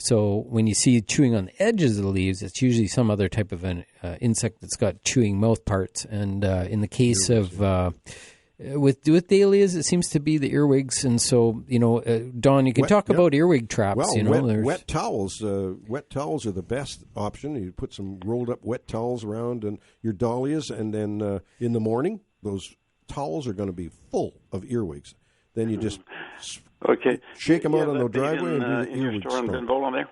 So when you see chewing on the edges of the leaves, it's usually some other type of an insect that's got chewing mouth parts. And in the case of with dahlias, it seems to be the earwigs, and so Don, you can talk about earwig traps. Well, wet towels. Wet towels are the best option. You put some rolled up wet towels around and your dahlias, and then in the morning, those towels are going to be full of earwigs. Then you just shake them out on the driveway and do the earwig store in Benvola there.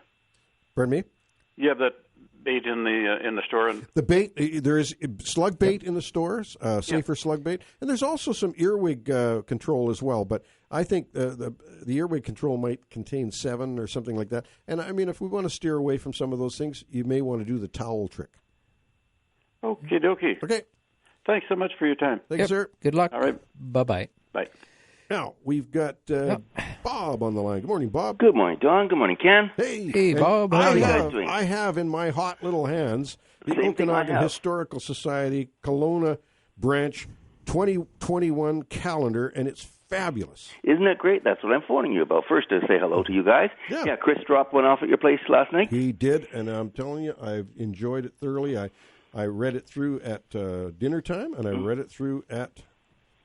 Pardon me? You have that bait in the store. The bait, there is slug bait in the stores, safer slug bait, and there's also some earwig control as well. But I think the earwig control might contain 7 or something like that. And I mean, if we want to steer away from some of those things, you may want to do the towel trick. Okie dokie. Okay. Thanks so much for your time. Thank you, sir. Good luck. All right. Bye-bye. Bye. Now, we've got Bob on the line. Good morning, Bob. Good morning, Don. Good morning, Ken. Hey, Bob. How are you guys doing? I have in my hot little hands the Same thing I Okanagan have. Historical Society Kelowna Branch 2021 calendar, and it's fabulous. Isn't it great? That's what I'm phoning you about. First, to say hello to you guys. Yeah. Chris dropped one off at your place last night. He did, and I'm telling you, I've enjoyed it thoroughly. I read it through at dinner time, and I read it through at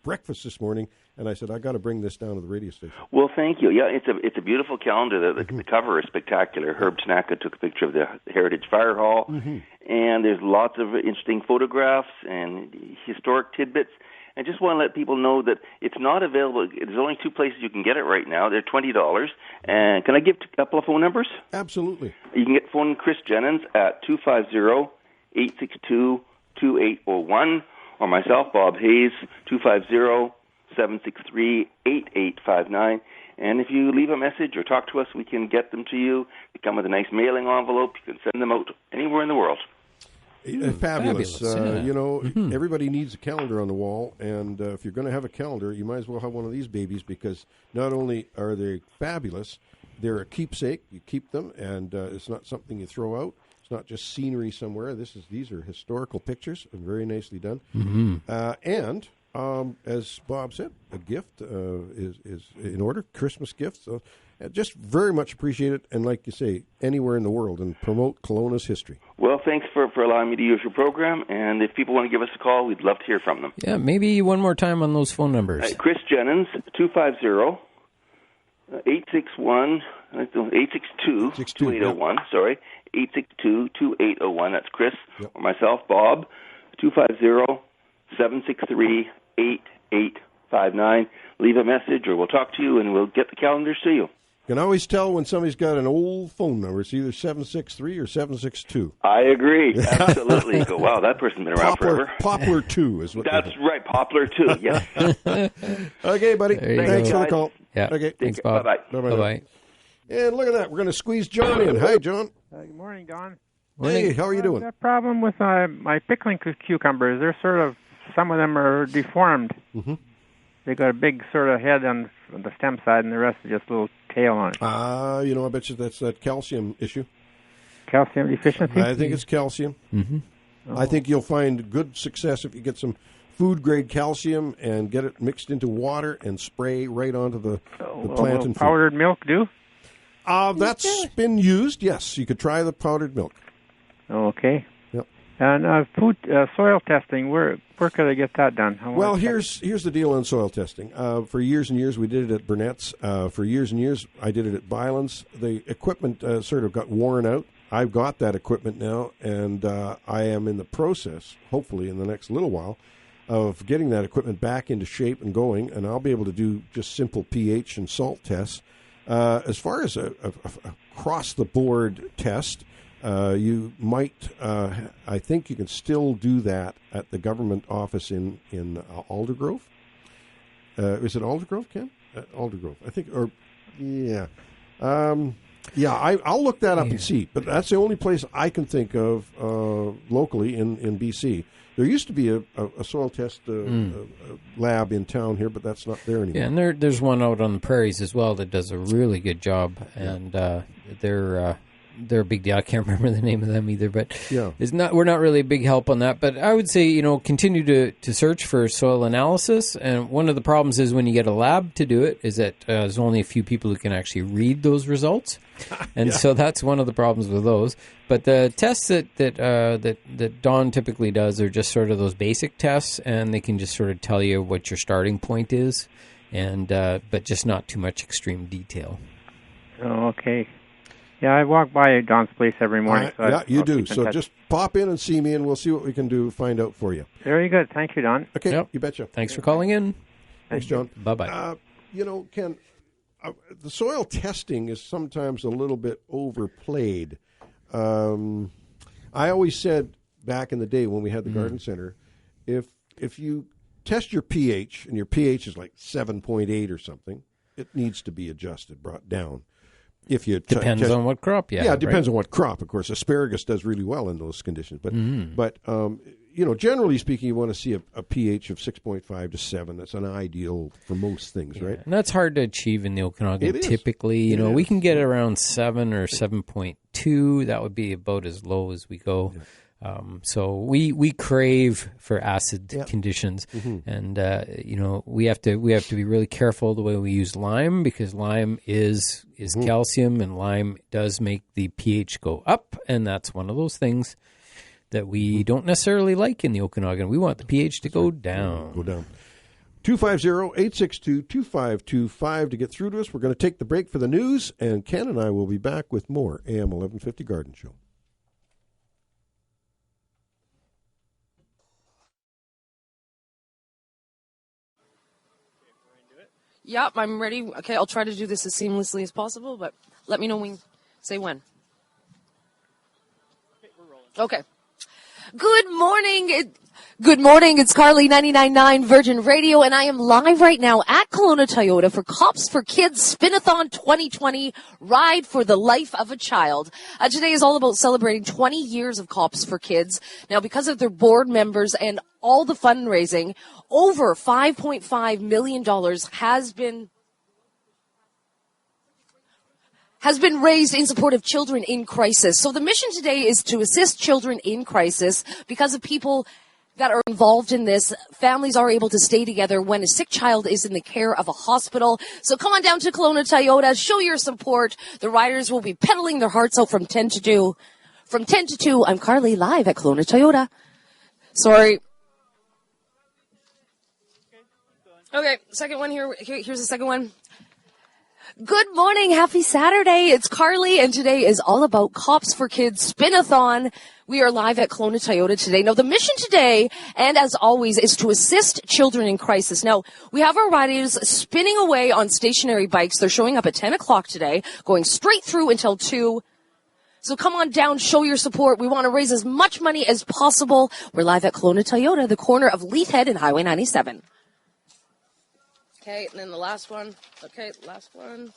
breakfast this morning, and I said, I got to bring this down to the radio station. Well, thank you. Yeah, it's a beautiful calendar. The cover is spectacular. Herb Snacka took a picture of the Heritage Fire Hall, and there's lots of interesting photographs and historic tidbits. I just want to let people know that it's not available. There's only 2 places you can get it right now. They're $20. And can I give a couple of phone numbers? Absolutely. You can phone Chris Jennings at 250-862-2801, or myself, Bob Hayes, 250-763-8859. And if you leave a message or talk to us, we can get them to you. They come with a nice mailing envelope. You can send them out anywhere in the world. Fabulous. Yeah. Everybody needs a calendar on the wall, and if you're going to have a calendar, you might as well have one of these babies, because not only are they fabulous, they're a keepsake. You keep them, and it's not something you throw out. It's not just scenery somewhere. These are historical pictures, and very nicely done. And as Bob said, a gift is in order, Christmas gifts. So just very much appreciate it, and like you say, anywhere in the world, and promote Kelowna's history. Well, thanks for allowing me to use your program, and if people want to give us a call, we'd love to hear from them. Yeah, maybe one more time on those phone numbers. Chris Jennings, 250-862-2801, sorry, 862-2801, that's Chris, or myself, Bob, 250-763-8859. Leave a message, or we'll talk to you, and we'll get the calendars to you. You can always tell when somebody's got an old phone number. It's either 763 or 762. I agree. Absolutely. Go, wow, that person's been around forever. Poplar 2 is what that's right, Poplar 2, yes. Okay, buddy. Thanks for the call. Yeah. Okay. Thanks, Bob. Bye-bye. Bye-bye. And look at that. We're going to squeeze John in. Hi, John. Good morning, Don. Hey, how are you doing? The problem with my pickling cucumbers, they're sort of, some of them are deformed. They got a big sort of head on the stem side, and the rest is just a little tail on it. I bet you that's that calcium issue. Calcium deficiency? I think it's calcium. I think you'll find good success if you get some food-grade calcium and get it mixed into water and spray right onto the plant and food. Powdered milk do? That's been used, yes. You could try the powdered milk. Okay. Yep. And soil testing, where could I get that done? Well, here's the deal on soil testing. For years and years, we did it at Burnett's. For years and years, I did it at Byland's. The equipment sort of got worn out. I've got that equipment now, and I am in the process, hopefully in the next little while, of getting that equipment back into shape and going, and I'll be able to do just simple pH and salt tests. As far as a across-the-board test, you might, I think you can still do that at the government office in Aldergrove. Is it Aldergrove, Ken? Aldergrove, I think, or, yeah. I'll look that up and see, but that's the only place I can think of locally in BC. There used to be a soil test lab in town here, but that's not there anymore. Yeah, and there's one out on the prairies as well that does a really good job, and they're they're a big deal. I can't remember the name of them either, but Yeah. we're not really a big help on that. But I would say, continue to search for soil analysis. And one of the problems is when you get a lab to do it is that there's only a few people who can actually read those results. And so that's one of the problems with those. But the tests that Dawn typically does are just sort of those basic tests, and they can just sort of tell you what your starting point is, and but just not too much extreme detail. Oh, okay. Yeah, I walk by Don's place every morning. You do. So just pop in and see me, and we'll see what we can do, find out for you. Very good. Thank you, Don. Okay, Yep. you betcha. Thanks for calling in. Thanks, John. Bye-bye. Ken, the soil testing is sometimes a little bit overplayed. I always said back in the day when we had the garden center, if you test your pH and your pH is like 7.8 or something, it needs to be adjusted, brought down. If you depends on what crop, it depends on what crop. Of course, asparagus does really well in those conditions, but generally speaking, you want to see a pH of 6.5 to 7. That's an ideal for most things, right? And that's hard to achieve in the Okanagan. It is. Typically, we can get around 7 or 7.2. That would be about as low as we go. Yeah. So we crave for acid conditions, and we have to be really careful the way we use lime, because lime is calcium, and lime does make the pH go up, and that's one of those things that we don't necessarily like in the Okanagan. We want the pH to go down. 250-862-2525 to get through to us. We're going to take the break for the news, and Ken and I will be back with more AM 1150 Garden Show. Yep, I'm ready. Okay, I'll try to do this as seamlessly as possible, but let me know when. Say when. Okay, we're rolling. Okay. Good morning. Good morning. It's Carly 99.9 Virgin Radio, and I am live right now at Kelowna Toyota for Cops for Kids Spin-a-thon 2020 Ride for the Life of a Child. Today is all about celebrating 20 years of Cops for Kids. Now, because of their board members and all the fundraising, over $5.5 million has been raised in support of children in crisis. So the mission today is to assist children in crisis. Because of people that are involved in this, families are able to stay together when a sick child is in the care of a hospital. So come on down to Kelowna Toyota, show your support. The riders will be pedaling their hearts out from 10 to 2. From 10 to 2, I'm Carly, live at Kelowna Toyota. Sorry. Okay, second one here. Here's the second one. Good morning. Happy Saturday. It's Carly, and today is all about Cops for Kids Spin-a-thon. We are live at Kelowna Toyota today. Now, the mission today, and as always, is to assist children in crisis. Now, we have our riders spinning away on stationary bikes. They're showing up at 10 o'clock today, going straight through until 2. So come on down, show your support. We want to raise as much money as possible. We're live at Kelowna Toyota, the corner of Leithhead and Highway 97. Okay, and then the last one. Okay, last one.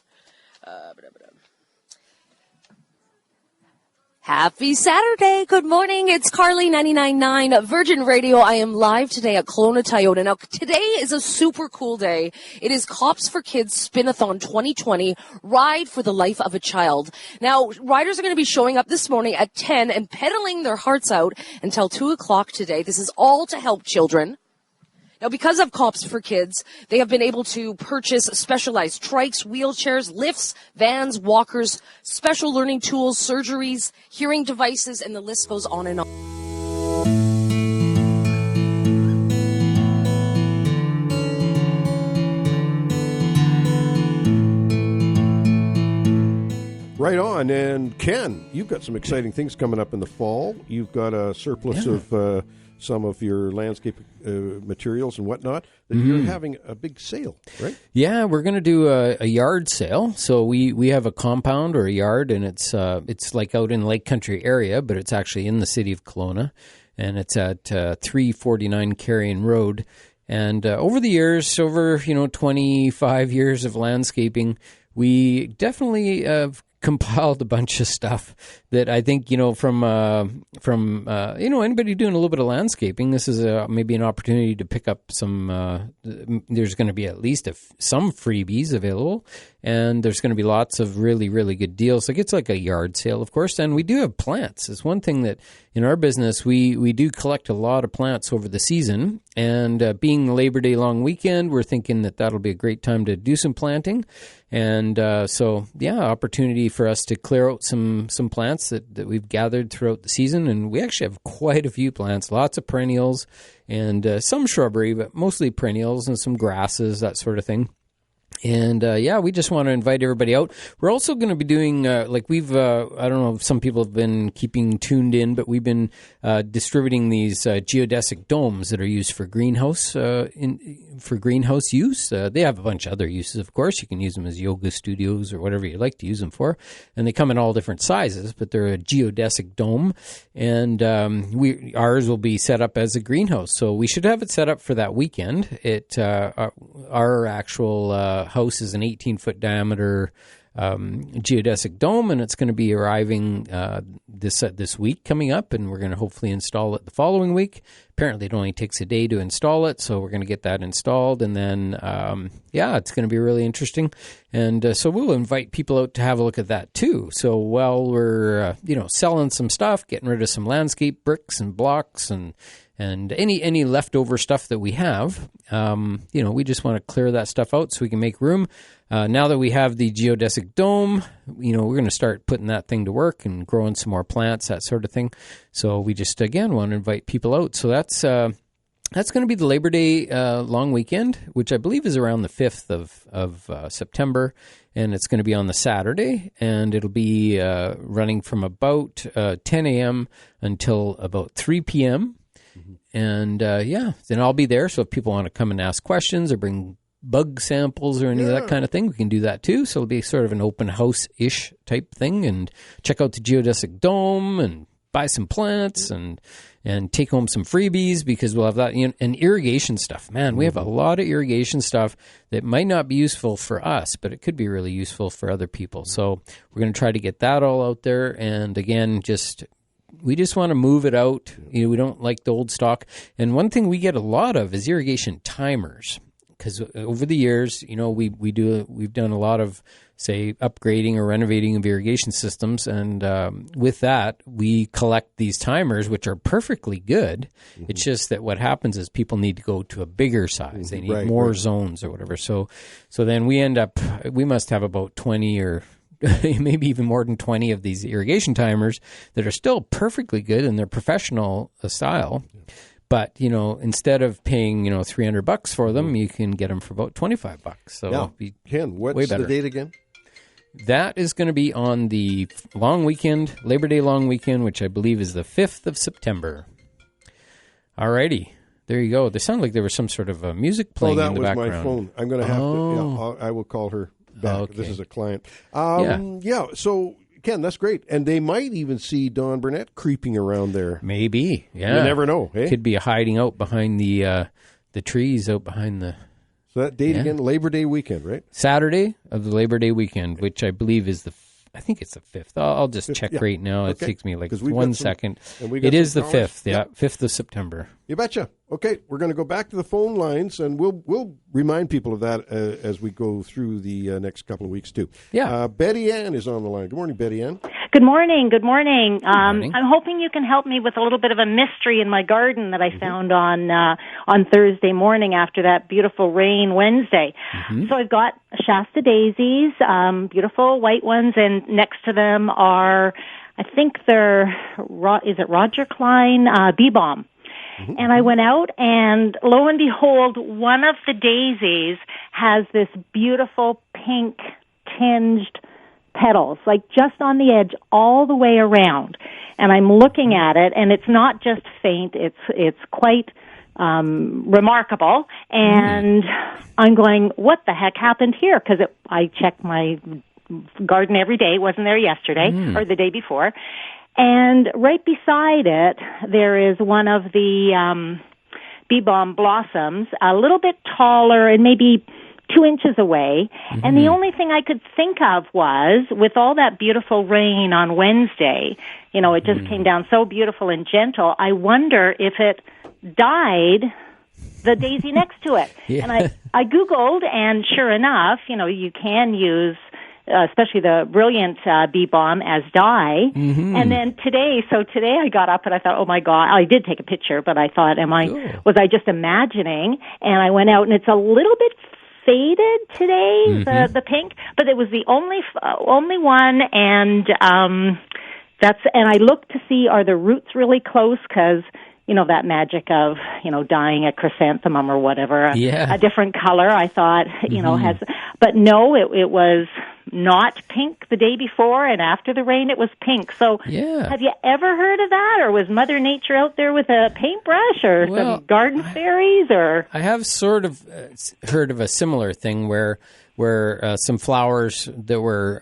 Happy Saturday. Good morning. It's Carly 99.9 Virgin Radio. I am live today at Kelowna Toyota. Now, today is a super cool day. It is Cops for Kids Spin-a-thon 2020 Ride for the Life of a Child. Now, riders are going to be showing up this morning at 10 and pedaling their hearts out until 2 o'clock today. This is all to help children. Now, because of Cops for Kids, they have been able to purchase specialized trikes, wheelchairs, lifts, vans, walkers, special learning tools, surgeries, hearing devices, and the list goes on and on. Right on. And Ken, you've got some exciting things coming up in the fall. You've got a surplus of some of your landscape materials and whatnot, that you're having a big sale, right? Yeah, we're going to do a yard sale. So we have a compound or a yard, and it's like out in Lake Country area, but it's actually in the city of Kelowna, and it's at 349 Carrion Road. And over the years, over 25 years of landscaping, we definitely have compiled a bunch of stuff that I think, from anybody doing a little bit of landscaping, this is maybe an opportunity to pick up some, there's going to be at least some freebies available, and there's going to be lots of really, really good deals. Like, it's like a yard sale, of course, and we do have plants. It's one thing that in our business, we do collect a lot of plants over the season, and being Labor Day long weekend, we're thinking that that'll be a great time to do some planting. And opportunity for us to clear out some plants that we've gathered throughout the season. And we actually have quite a few plants, lots of perennials and some shrubbery, but mostly perennials and some grasses, that sort of thing. And we just want to invite everybody out. We're also going to be doing, I don't know if some people have been keeping tuned in, but we've been distributing these geodesic domes that are used for greenhouse use. They have a bunch of other uses, of course. You can use them as yoga studios or whatever you like to use them for. And they come in all different sizes, but they're a geodesic dome. And ours will be set up as a greenhouse. So we should have it set up for that weekend. Our actual house is an 18-foot diameter geodesic dome, and it's going to be arriving this week coming up, and we're going to hopefully install it the following week. Apparently it only takes a day to install it, so we're going to get that installed, and then it's going to be really interesting. And so we'll invite people out to have a look at that too. So while we're selling some stuff, getting rid of some landscape bricks and blocks and any leftover stuff that we have, we just want to clear that stuff out so we can make room. Now that we have the geodesic dome, we're going to start putting that thing to work and growing some more plants, that sort of thing. So we just, again, want to invite people out. So that's going to be the Labor Day long weekend, which I believe is around the 5th of September. And it's going to be on the Saturday, and it'll be running from about 10 a.m. until about 3 p.m., and then I'll be there. So if people want to come and ask questions or bring bug samples or any of that kind of thing, we can do that too. So it'll be sort of an open house-ish type thing, and check out the geodesic dome and buy some plants and take home some freebies, because we'll have that. And irrigation stuff. Man, we have a lot of irrigation stuff that might not be useful for us, but it could be really useful for other people. So we're going to try to get that all out there. And again, we just want to move it out. We don't like the old stock. And one thing we get a lot of is irrigation timers, because over the years, we've done a lot of, say, upgrading or renovating of irrigation systems, and with that, we collect these timers, which are perfectly good. Mm-hmm. It's just that what happens is people need to go to a bigger size. They need more zones or whatever. So then we must have about 20 or maybe even more than 20 of these irrigation timers that are still perfectly good, and they're professional style. But, instead of paying, $300 for them, you can get them for about $25. So Ken, what's the date again? That is going to be on the long weekend, Labor Day long weekend, which I believe is the 5th of September. All righty. There you go. They sound like there was some sort of music playing in the background. Oh, that was my phone. I'm going to have to, I will call her back. Okay. This is a client. So, Ken, that's great. And they might even see Don Burnett creeping around there. Maybe, yeah. You never know. Hey? Could be hiding out behind the trees out behind the... So that date again, Labor Day weekend, right? Saturday of the Labor Day weekend, which I believe is I think it's the 5th. I'll just check right now. Okay. It takes me like 1 second. It is the 5th, 5th of September. You betcha. Okay, we're going to go back to the phone lines, and we'll remind people of that as we go through the next couple of weeks, too. Yeah. Betty Ann is on the line. Good morning, Betty Ann. Good morning. Good morning. I'm hoping you can help me with a little bit of a mystery in my garden that I found on Thursday morning after that beautiful rain Wednesday. So I've got Shasta daisies, beautiful white ones, and next to them are, I think they're, is it Roger Klein bee balm? And I went out, and lo and behold, one of the daisies has this beautiful pink tinged petals, like just on the edge all the way around. And I'm looking at it, and it's not just faint, it's quite remarkable. And I'm going, what the heck happened here? Because I check my garden every day. It wasn't there yesterday or the day before. And right beside it, there is one of the bee balm blossoms, a little bit taller and maybe 2 inches away. And the only thing I could think of was, with all that beautiful rain on Wednesday, it just came down so beautiful and gentle, I wonder if it died the daisy next to it. Yeah. And I Googled, and sure enough, you can use especially the brilliant bee balm as dye. And then today I got up and I thought, oh my God, I did take a picture, but I thought, was I just imagining? And I went out, and it's a little bit faded today, the pink, but it was the only one, and and I looked to see, are the roots really close? Because that magic of, dyeing a chrysanthemum or whatever, a different color, I thought, but no, it was not pink the day before, and after the rain it was pink. So have you ever heard of that, or was Mother Nature out there with a paintbrush, or some garden fairies? Or I have sort of heard of a similar thing where some flowers that were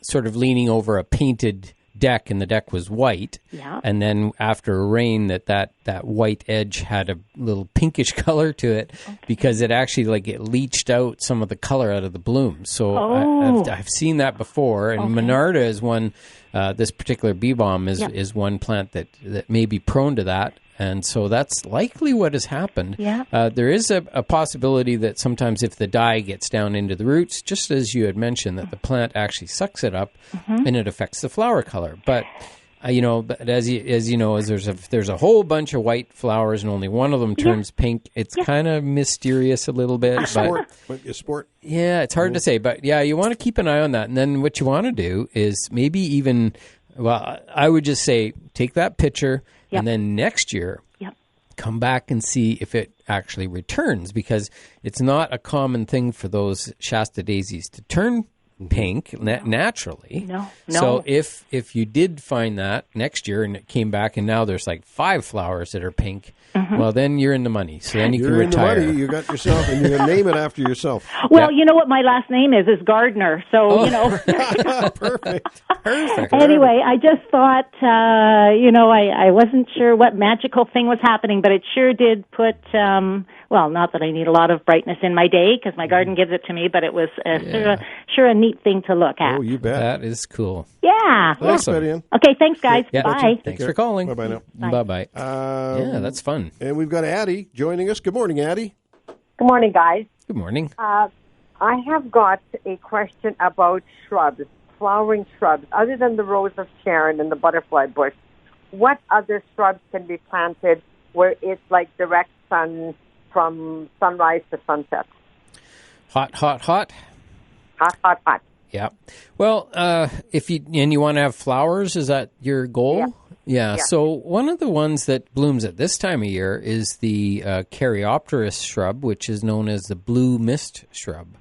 sort of leaning over a painted deck, and the deck was white, and then after a rain that white edge had a little pinkish color to it, because it actually it leached out some of the color out of the bloom. So I've seen that before, and Monarda is one. This particular bee balm is one plant that may be prone to that. And so that's likely what has happened. There is a possibility that sometimes if the dye gets down into the roots, just as you had mentioned, that the plant actually sucks it up and it affects the flower color. But but as you know, as there's a whole bunch of white flowers and only one of them turns pink. It's kind of mysterious a little bit. Sport. Yeah, it's hard to say. But you want to keep an eye on that. And then what you want to do is maybe even, I would just say take that picture. And then next year, come back and see if it actually returns, because it's not a common thing for those Shasta daisies to turn pink naturally. No. So if you did find that next year and it came back and now there's 5 flowers that are pink, well, then you're in the money. So then you can retire. In the money. You got yourself, and you're going to name it after yourself. Well, you know what my last name is Gardner. So, Perfect. Anyway, I just thought, I wasn't sure what magical thing was happening, but it sure did put, not that I need a lot of brightness in my day, because my garden gives it to me, but it was sure a neat thing to look at. Oh, you bet. That is cool. Yeah. Thanks, Betty Ann. Okay, thanks, guys. Yeah. Bye. Thanks for calling. Bye-bye now. Bye-bye. That's fun. And we've got Addie joining us. Good morning, Addie. Good morning, guys. Good morning. I have got a question about shrubs, flowering shrubs. Other than the rose of Sharon and the butterfly bush, what other shrubs can be planted where it's direct sun from sunrise to sunset? Hot. Hot. Yeah. Well, if you want to have flowers, is that your goal? Yeah. So one of the ones that blooms at this time of year is the Caryopteris shrub, which is known as the blue mist shrub.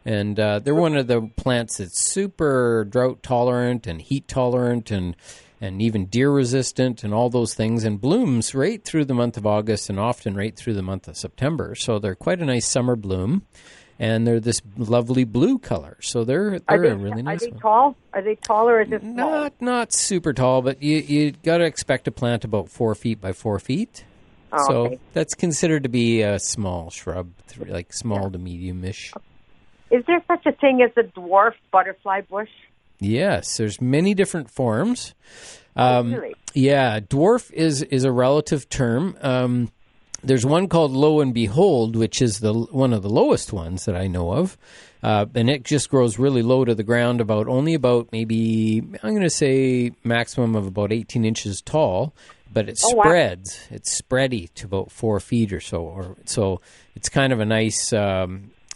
And they're one of the plants that's super drought tolerant and heat tolerant and even deer resistant and all those things, and blooms right through the month of August and often right through the month of September. So they're quite a nice summer bloom. And they're this lovely blue color, so they're a really nice one. Are they tall? Are they tall, or is it small? Not super tall, but you got to expect a plant about 4 feet by 4 feet. So that's considered to be a small shrub, small to medium-ish. Is there such a thing as a dwarf butterfly bush? Yes, there's many different forms. Really? Yeah, dwarf is a relative term. There's one called Lo and Behold, which is one of the lowest ones that I know of. And it just grows really low to the ground, only about maybe, I'm going to say maximum of about 18 inches tall. But it spreads. Wow. It's spready to about 4 feet or so. So it's kind of a nice,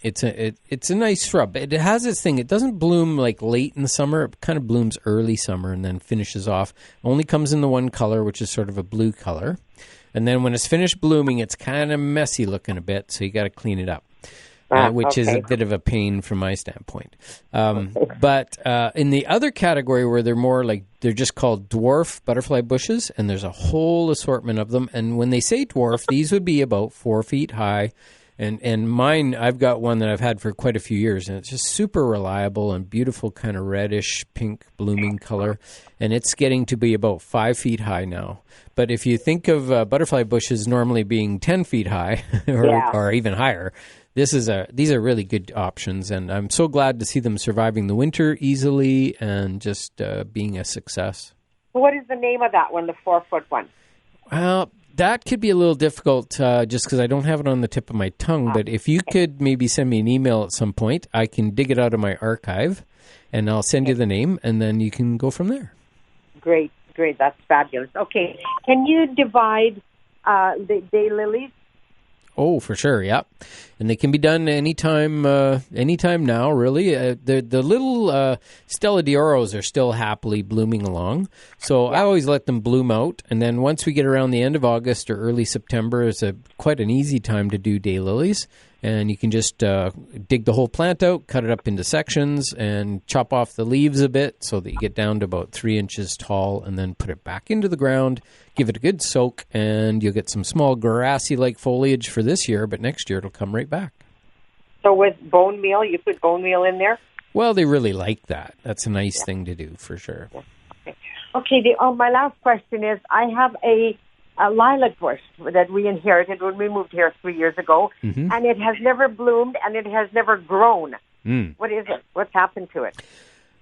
it's a nice shrub. It has its thing. It doesn't bloom late in the summer. It kind of blooms early summer and then finishes off. Only comes in the one color, which is sort of a blue color. And then when it's finished blooming, it's kind of messy looking a bit, so you got to clean it up, which is a bit of a pain from my standpoint. But in the other category where they're more they're just called dwarf butterfly bushes, and there's a whole assortment of them. And when they say dwarf, these would be about 4 feet high. And mine, I've got one that I've had for quite a few years, and it's just super reliable and beautiful, kind of reddish pink blooming color. And it's getting to be about 5 feet high now. But if you think of butterfly bushes normally being 10 feet high or even higher, these are really good options, and I'm so glad to see them surviving the winter easily and just being a success. What is the name of that one, the 4-foot one? Well, that could be a little difficult just because I don't have it on the tip of my tongue, but if you could maybe send me an email at some point, I can dig it out of my archive, and I'll send you the name, and then you can go from there. Great. That's fabulous. Okay. Can you divide the daylilies? Oh, for sure, yeah. And they can be done anytime now, really. The little Stella d'Oros are still happily blooming along. So I always let them bloom out. And then once we get around the end of August or early September, it's quite an easy time to do daylilies. And you can just dig the whole plant out, cut it up into sections, and chop off the leaves a bit so that you get down to about 3 inches tall, and then put it back into the ground, give it a good soak, and you'll get some small grassy-like foliage for this year, but next year it'll come right back. So with bone meal, you put bone meal in there? Well, they really like that. That's a nice thing to do, for sure. Okay, my last question is, I have a lilac bush that we inherited when we moved here 3 years ago, and it has never bloomed and it has never grown. What is it? What's happened to it?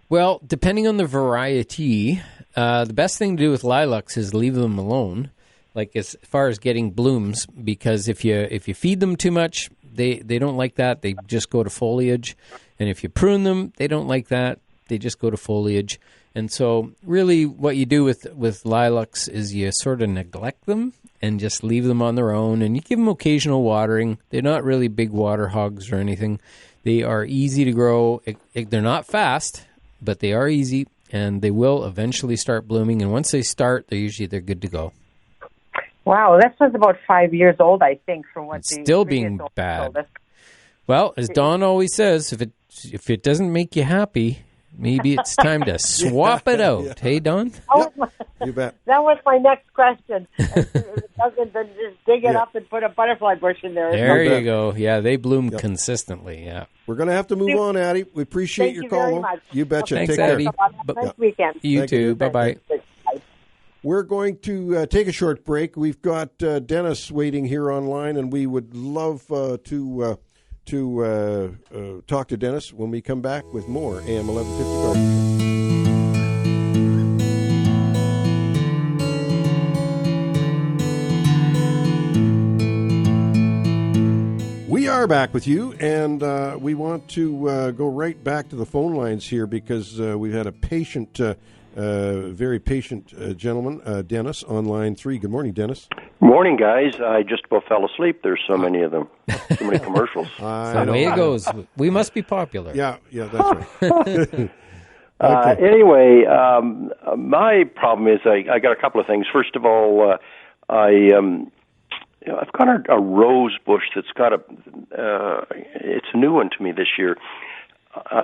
Well, depending on the variety, the best thing to do with lilacs is leave them alone, like as far as getting blooms, because if you feed them too much, they don't like that. They just go to foliage. And if you prune them, they don't like that. They just go to foliage. And so really what you do with lilacs is you sort of neglect them and just leave them on their own. And you give them occasional watering. They're not really big water hogs or anything. They are easy to grow. They're not fast, but they are easy. And they will eventually start blooming. And once they start, they're good to go. Wow, this was about 5 years old, I think, from what it's still being bad. Well, as Dawn always says, if it doesn't make you happy, maybe it's time to swap it out. Yeah. Hey, Dawn? You bet. That was my next question. If it doesn't, then just dig it up and put a butterfly bush in there. There you go. Yeah, they bloom consistently. Yeah. We're going to have to move on, Addie. We appreciate your call. Very much. You betcha. Thanks, Take Addie. care. Have a nice weekend. You too. Bye-bye. We're going to take a short break. We've got Dennis waiting here online, and we would love to talk to Dennis when we come back with more AM 1150 Garden. We are back with you, and we want to go right back to the phone lines here because we've had a very patient gentleman, Dennis, on line 3. Good morning, Dennis. Morning, guys. I just about fell asleep. There's so many of them. So many commercials. The way it goes. We must be popular. Yeah, that's right. Okay. Anyway, my problem is I got a couple of things. First of all, I've got a rose bush that's got it's a new one to me this year.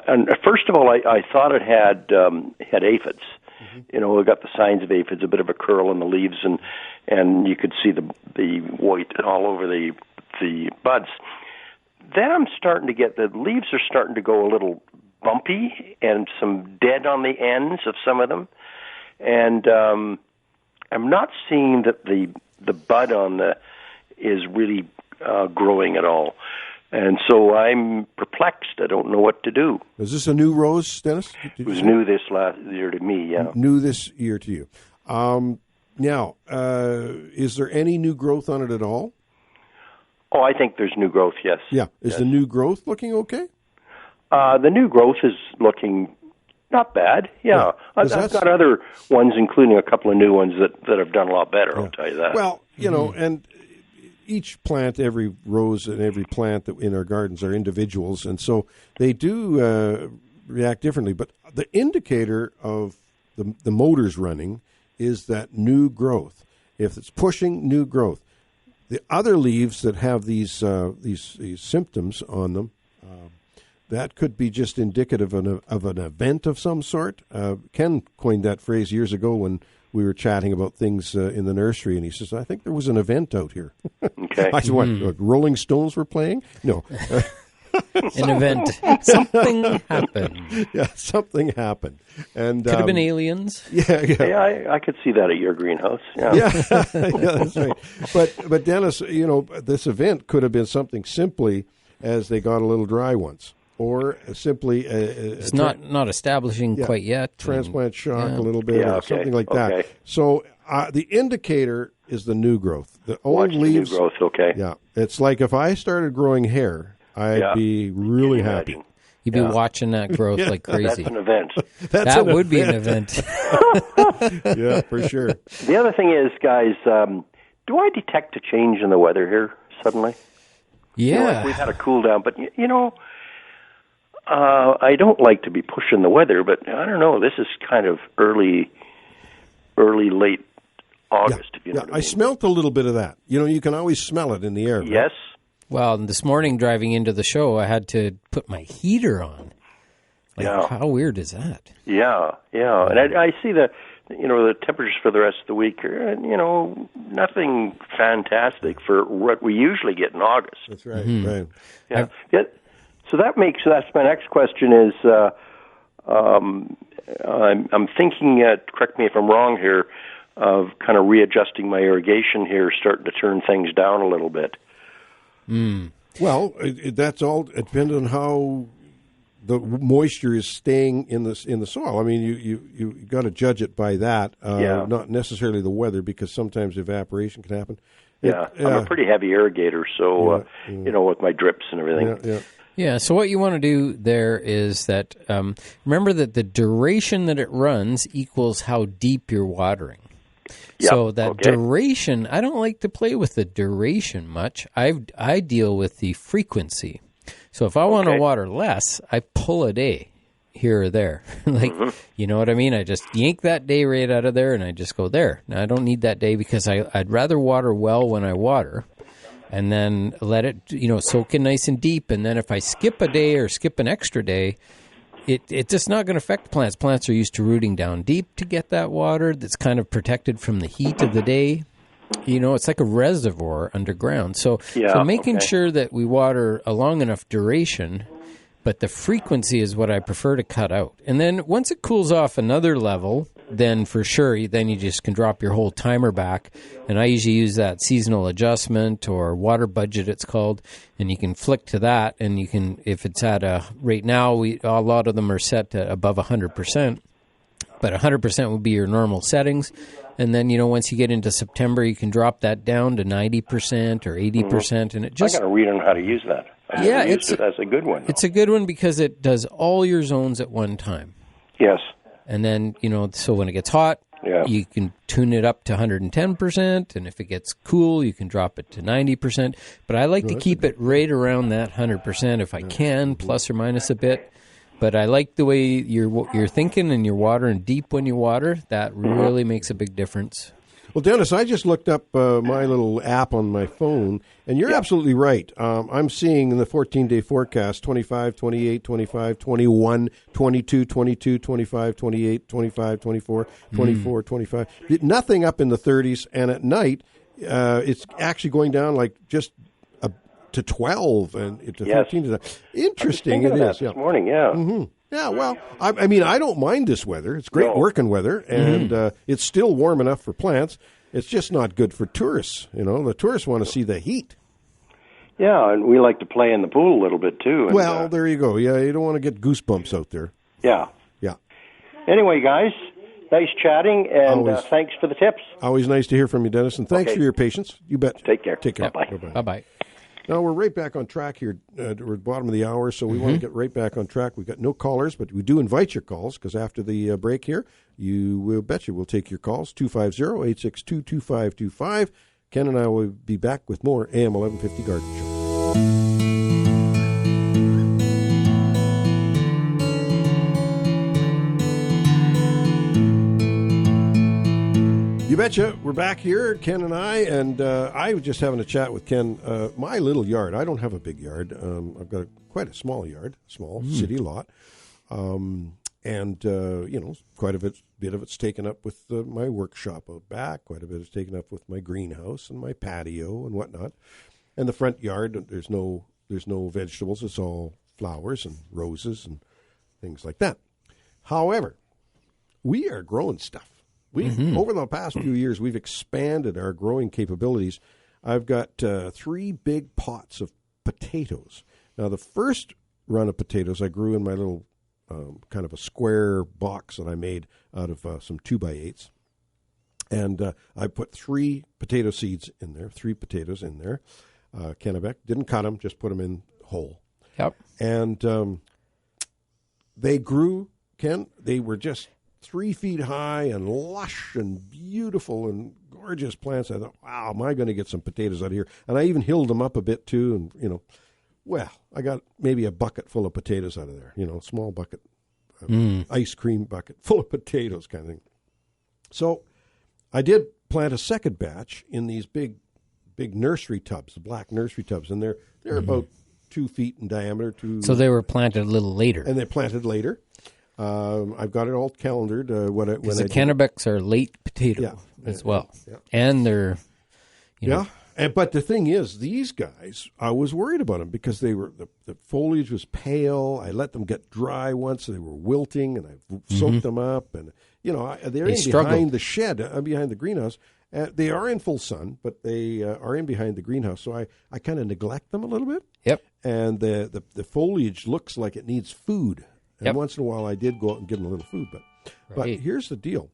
And first of all, I thought it had aphids. You know, it got the signs of aphids, a bit of a curl in the leaves, and you could see the white all over the buds. Then I'm starting to get the leaves are starting to go a little bumpy and some dead on the ends of some of them, and I'm not seeing that the bud on is really growing at all. And so I'm perplexed. I don't know what to do. Is this a new rose, Dennis? It was new this last year to me, yeah. New this year to you. Now, is there any new growth on it at all? Oh, I think there's new growth, yes. Yeah. Is the new growth looking okay? The new growth is looking not bad, yeah. I've got other ones, including a couple of new ones that have done a lot better, I'll tell you that. Well, you know, and each plant, every rose and every plant that in our gardens are individuals, and so they do react differently. But the indicator of the motors running is that new growth. If it's pushing new growth, the other leaves that have these symptoms on them, that could be just indicative of an event of some sort. Ken coined that phrase years ago when we were chatting about things in the nursery, and he says, I think there was an event out here. Okay. I said, what, Rolling Stones were playing? No. An event. Something happened. Yeah, something happened. And could have been aliens. Yeah, I could see that at your greenhouse. Yeah, yeah, that's right. But Dennis, you know, this event could have been something simply as they got a little dry once. Or simply it's not establishing quite yet. Transplant shock a little bit, or something like that. So the indicator is the new growth. The old leaves. The new growth, okay. Yeah, it's like if I started growing hair, I'd be really happy. You'd be watching that growth like crazy. That's an event. That would be an event. Yeah, for sure. The other thing is, guys, do I detect a change in the weather here suddenly? Yeah. Like we've had a cool down, but I don't like to be pushing the weather, but I don't know. This is kind of early, late August, if you know what I mean. I smelt a little bit of that. You can always smell it in the air. Right? Yes. Well, this morning driving into the show, I had to put my heater on. How weird is that? Yeah. And I see the temperatures for the rest of the week are, nothing fantastic for what we usually get in August. That's right. Right. Yeah. So that's my next question is, I'm thinking, correct me if I'm wrong here, of kind of readjusting my irrigation here, starting to turn things down a little bit. Well, that's all dependent on how the moisture is staying in the soil. I mean, you got to judge it by that, not necessarily the weather, because sometimes evaporation can happen. I'm a pretty heavy irrigator, so with my drips and everything. Yeah, so what you want to do there is that remember that the duration that it runs equals how deep you're watering. So that duration, I don't like to play with the duration much. I deal with the frequency. So if I want to water less, I pull a day here or there. You know what I mean? I just yank that day right out of there, and I just go there. Now, I don't need that day because I'd rather water well when I water and then let it soak in nice and deep. And then if I skip a day or skip an extra day, it's just not going to affect plants. Plants are used to rooting down deep to get that water that's kind of protected from the heat of the day. It's like a reservoir underground. So making sure that we water a long enough duration, but the frequency is what I prefer to cut out. And then once it cools off another level, then for sure, then you just can drop your whole timer back. And I usually use that seasonal adjustment or water budget, it's called, and you can flick to that. And you can, if it's at right now, a lot of them are set to above 100%, but 100% would be your normal settings. And then, once you get into September, you can drop that down to 90% or 80%. And it just... I got to read on how to use that. That's a good one. It's a good one because it does all your zones at one time. Yes. And then, so when it gets hot, you can tune it up to 110%. And if it gets cool, you can drop it to 90%. But I like to keep it right around that 100% if I can, plus or minus a bit. But I like the way you're thinking, and you're watering deep when you water. That really makes a big difference. Well, Dennis, I just looked up my little app on my phone, and you're absolutely right. I'm seeing in the 14-day forecast 25, 28, 25, 21, 22, 22, 25, 28, 25, 24, 24, 25. Nothing up in the 30s, and at night it's actually going down like just to 12 and to 13. Interesting it is. This morning, Yeah, well, I mean, I don't mind this weather. It's great working weather, and it's still warm enough for plants. It's just not good for tourists. The tourists want to see the heat. Yeah, and we like to play in the pool a little bit, too. And, well, there you go. Yeah, you don't want to get goosebumps out there. Yeah. Anyway, guys, nice chatting, and thanks for the tips. Always nice to hear from you, Dennis, and thanks for your patience. You bet. Take care. Bye-bye. Bye-bye. Now, we're right back on track here. We're at the bottom of the hour, so we want to get right back on track. We've got no callers, but we do invite your calls, because after the break here, we'll take your calls, 250-862-2525. Ken and I will be back with more AM 1150 Garden Show. You betcha. We're back here, Ken and I was just having a chat with Ken. My little yard, I don't have a big yard. I've got quite a small yard, city lot. Quite a bit of it's taken up with my workshop out back. Quite a bit is taken up with my greenhouse and my patio and whatnot. And the front yard, there's no vegetables. It's all flowers and roses and things like that. However, we are growing stuff. Over the past few years, we've expanded our growing capabilities. I've got 3 big pots of potatoes Now, the first run of potatoes I grew in my little kind of a square box that I made out of some 2x8s. And I put 3 potato seeds in there, 3 potatoes in there. Kennebec. Didn't cut them, just put them in whole. Yep. And they grew, Ken. They were just 3 feet high and lush and beautiful and gorgeous plants. I thought, wow, am I going to get some potatoes out of here? And I even hilled them up a bit too. And, you know, well, I got maybe a bucket full of potatoes out of there, you know, a small bucket, ice cream bucket full of potatoes kind of thing. So I did plant a second batch in these big nursery tubs, the black nursery tubs, and they're about 2 feet in diameter. So they were planted a little later. And they planted later. I've got it all calendared. Because the Kennebecs are late potato as well. Yeah. And they're, you know. But the thing is, these guys, I was worried about them because they were the foliage was pale. I let them get dry once. They were wilting, and I soaked them up. And, you know, they're in behind the shed, behind the greenhouse. They are in full sun, but they are in behind the greenhouse. So I kind of neglect them a little bit. Yep. And the foliage looks like it needs food. And once in a while, I did go out and give them a little food. But here's the deal.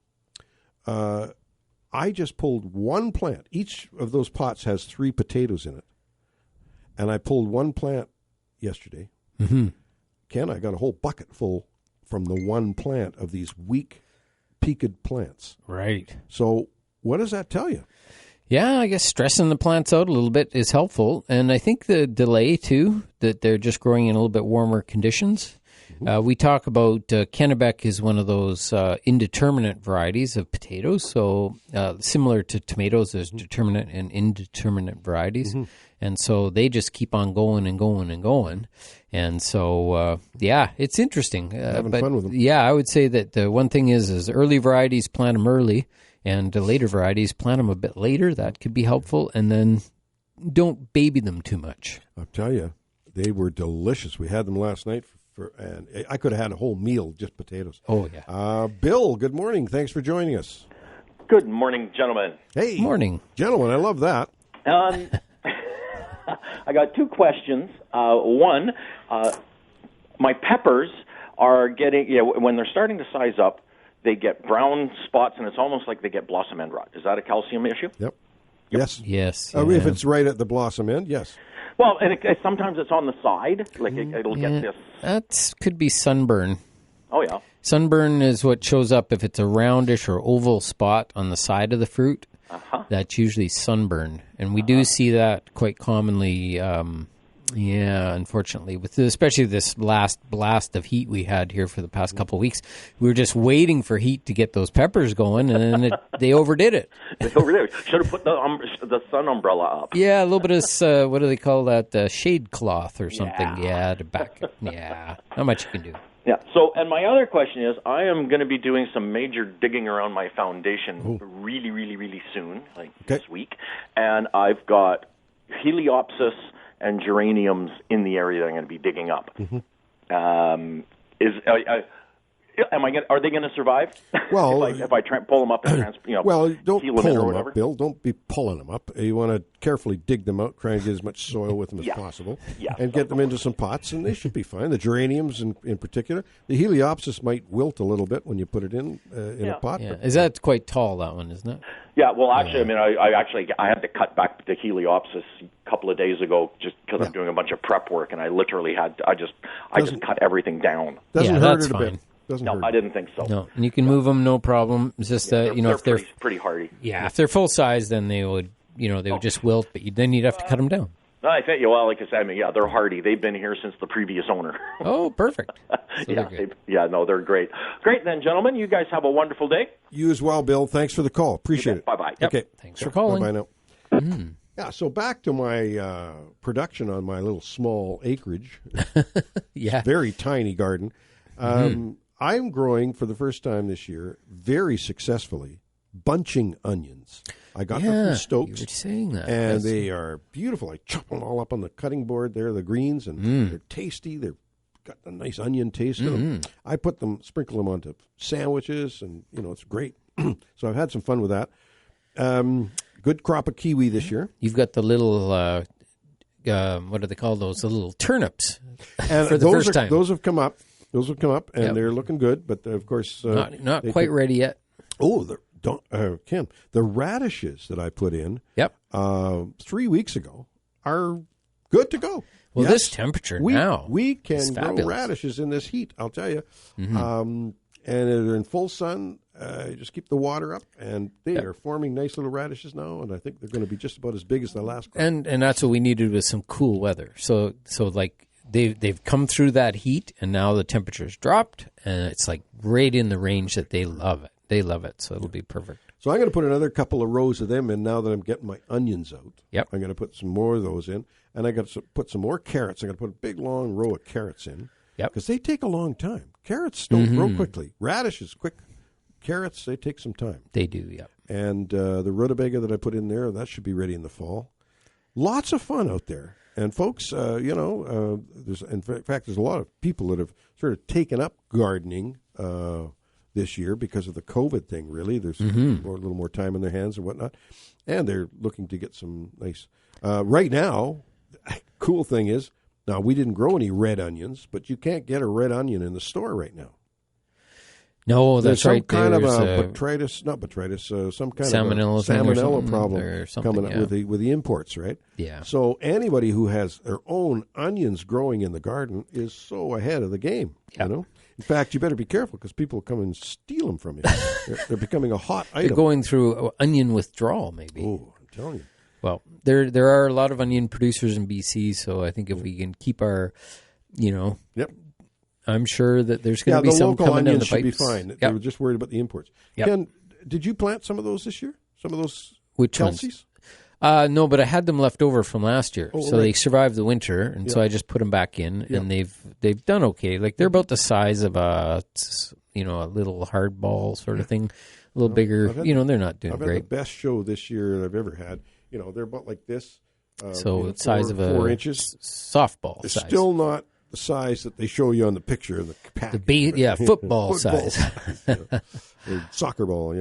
I just pulled one plant. Each of those pots has 3 potatoes in it. And I pulled one plant yesterday. Mm-hmm. Ken, I got a whole bucket full from the one plant of these weak, peaked plants. Right. So what does that tell you? Yeah, I guess stressing the plants out a little bit is helpful. And I think the delay, too, that they're just growing in a little bit warmer conditions. We talk about Kennebec is one of those indeterminate varieties of potatoes. So similar to tomatoes, there's determinate and indeterminate varieties. Mm-hmm. And so they just keep on going and going and going. And so, it's interesting. Having fun with them. Yeah, I would say that the one thing is early varieties, plant them early. And later varieties, plant them a bit later. That could be helpful. And then don't baby them too much. I'll tell you, they were delicious. We had them last night. And I could have had a whole meal, just potatoes. Oh, yeah. Bill, good morning. Thanks for joining us. Good morning, gentlemen. Hey. Morning. Gentlemen, I love that. I got 2 questions. One, my peppers are getting, when they're starting to size up, they get brown spots, and it's almost like they get blossom end rot. Is that a calcium issue? Yep. Yes. Yes. If it's right at the blossom end, yes. Well, and sometimes it's on the side, like it'll get this. That could be sunburn. Oh, yeah. Sunburn is what shows up if it's a roundish or oval spot on the side of the fruit. Uh-huh. That's usually sunburn. And we do see that quite commonly, unfortunately, especially this last blast of heat we had here for the past couple of weeks. We were just waiting for heat to get those peppers going, and then they overdid it. They overdid it. Should have put the sun umbrella up. Yeah, a little bit of, what do they call that, shade cloth or something. Yeah, to back it. Yeah, not much you can do. Yeah. So, and my other question is, I am going to be doing some major digging around my foundation really, really, really soon, this week. And I've got Heliopsis and geraniums in the area that I'm going to be digging up. Mm-hmm. Are they going to survive? Well, if I pull them up and well, don't peel pull them in or them whatever? up, Bill. Don't be pulling them up. You want to carefully dig them out, try and get as much soil with them as possible, and get them into some pots, and they should be fine. The geraniums, in particular, the Heliopsis might wilt a little bit when you put it in a pot. Yeah. Is that quite tall? That one, isn't it? Yeah. Well, actually, I had to cut back the Heliopsis a couple of days ago just because I'm doing a bunch of prep work, and I literally I just cut everything down. Doesn't hurt it a bit. No, I didn't think so. No, and you can move them, no problem. It's just that if they're pretty hardy. Yeah, if they're full size, then they would would just wilt, but then you'd have to cut them down. I think like I said, they're hardy. They've been here since the previous owner. Oh, perfect. So they're great. Great then, gentlemen. You guys have a wonderful day. You as well, Bill. Thanks for the call. Appreciate it. Bye-bye. Yep. Okay. Thanks for calling. Bye-bye now. Yeah, so back to my production on my little small acreage. Yeah. Very tiny garden. I'm growing for the first time this year, very successfully, bunching onions. I got them from Stokes. You were saying that. And they are beautiful. I chop them all up on the cutting board there, the greens, and they're tasty. They've got a nice onion taste to them. I sprinkle them onto sandwiches, and, it's great. So I've had some fun with that. Good crop of kiwi this year. You've got the little what do they call those? The little turnips And for the first time. Those have come up. And they're looking good. But, of course... not quite ready yet. Oh, Ken, the radishes that I put in 3 weeks ago are good to go. Well, this temperature now we can grow fabulous. radishes in this heat, I'll tell you. Mm-hmm. And they're in full sun. Just keep the water up, and they are forming nice little radishes now, and I think they're going to be just about as big as the last crop. And that's what we needed with some cool weather. So like they've come through that heat, and now the temperature's dropped, and it's like right in the range that they love it. They love it, so it'll be perfect. So I'm going to put another couple of rows of them in now that I'm getting my onions out. Yep. I'm going to put some more of those in, and I got to put some more carrots. I'm going to put a big, long row of carrots in. Yep. Because they take a long time. Carrots don't grow quickly. Radish is quick. Carrots, they take some time. They do, yeah. And the rutabaga that I put in there, that should be ready in the fall. Lots of fun out there. And folks, there's in fact, there's a lot of people that have sort of taken up gardening this year because of the COVID thing, really. There's a little more time in their hands and whatnot. And they're looking to get some nice... right now, cool thing is, now we didn't grow any red onions, but you can't get a red onion in the store right now. No, that's There's right. some kind of There's a botrytis, some kind salmonella of a salmonella problem or something, coming up with the imports, right? Yeah. So anybody who has their own onions growing in the garden is so ahead of the game, you know? In fact, you better be careful because people come and steal them from you. They're becoming a hot item. They're going through onion withdrawal, maybe. Oh, I'm telling you. Well, there are a lot of onion producers in BC, so I think if we can keep our, Yep. I'm sure that there's going to be some coming down the pipes. Should be fine. Yep. They were just worried about the imports. Yep. Ken, did you plant some of those this year? Some of those Which Kelseys? ones? No, but I had them left over from last year, Oh, so right. they survived the winter, and so I just put them back in, and they've done okay. Like they're about the size of a little hardball sort of thing, a little bigger. They're not doing I've great. had the best show this year I've ever had. They're about like this. So size of a 4 inches. Softball It's size. still not the size that they show you on the picture of the package. Football size. Or soccer ball,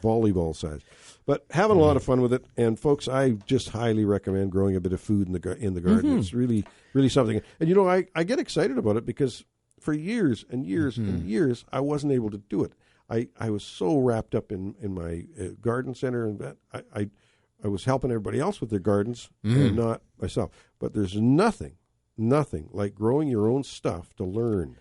volleyball size. But having a lot of fun with it. And folks, I just highly recommend growing a bit of food in the garden. It's really, really something. And I get excited about it because for years and years and years, I wasn't able to do it. I was so wrapped up in my garden center, and that I was helping everybody else with their gardens and not myself. But there's nothing like growing your own stuff to learn.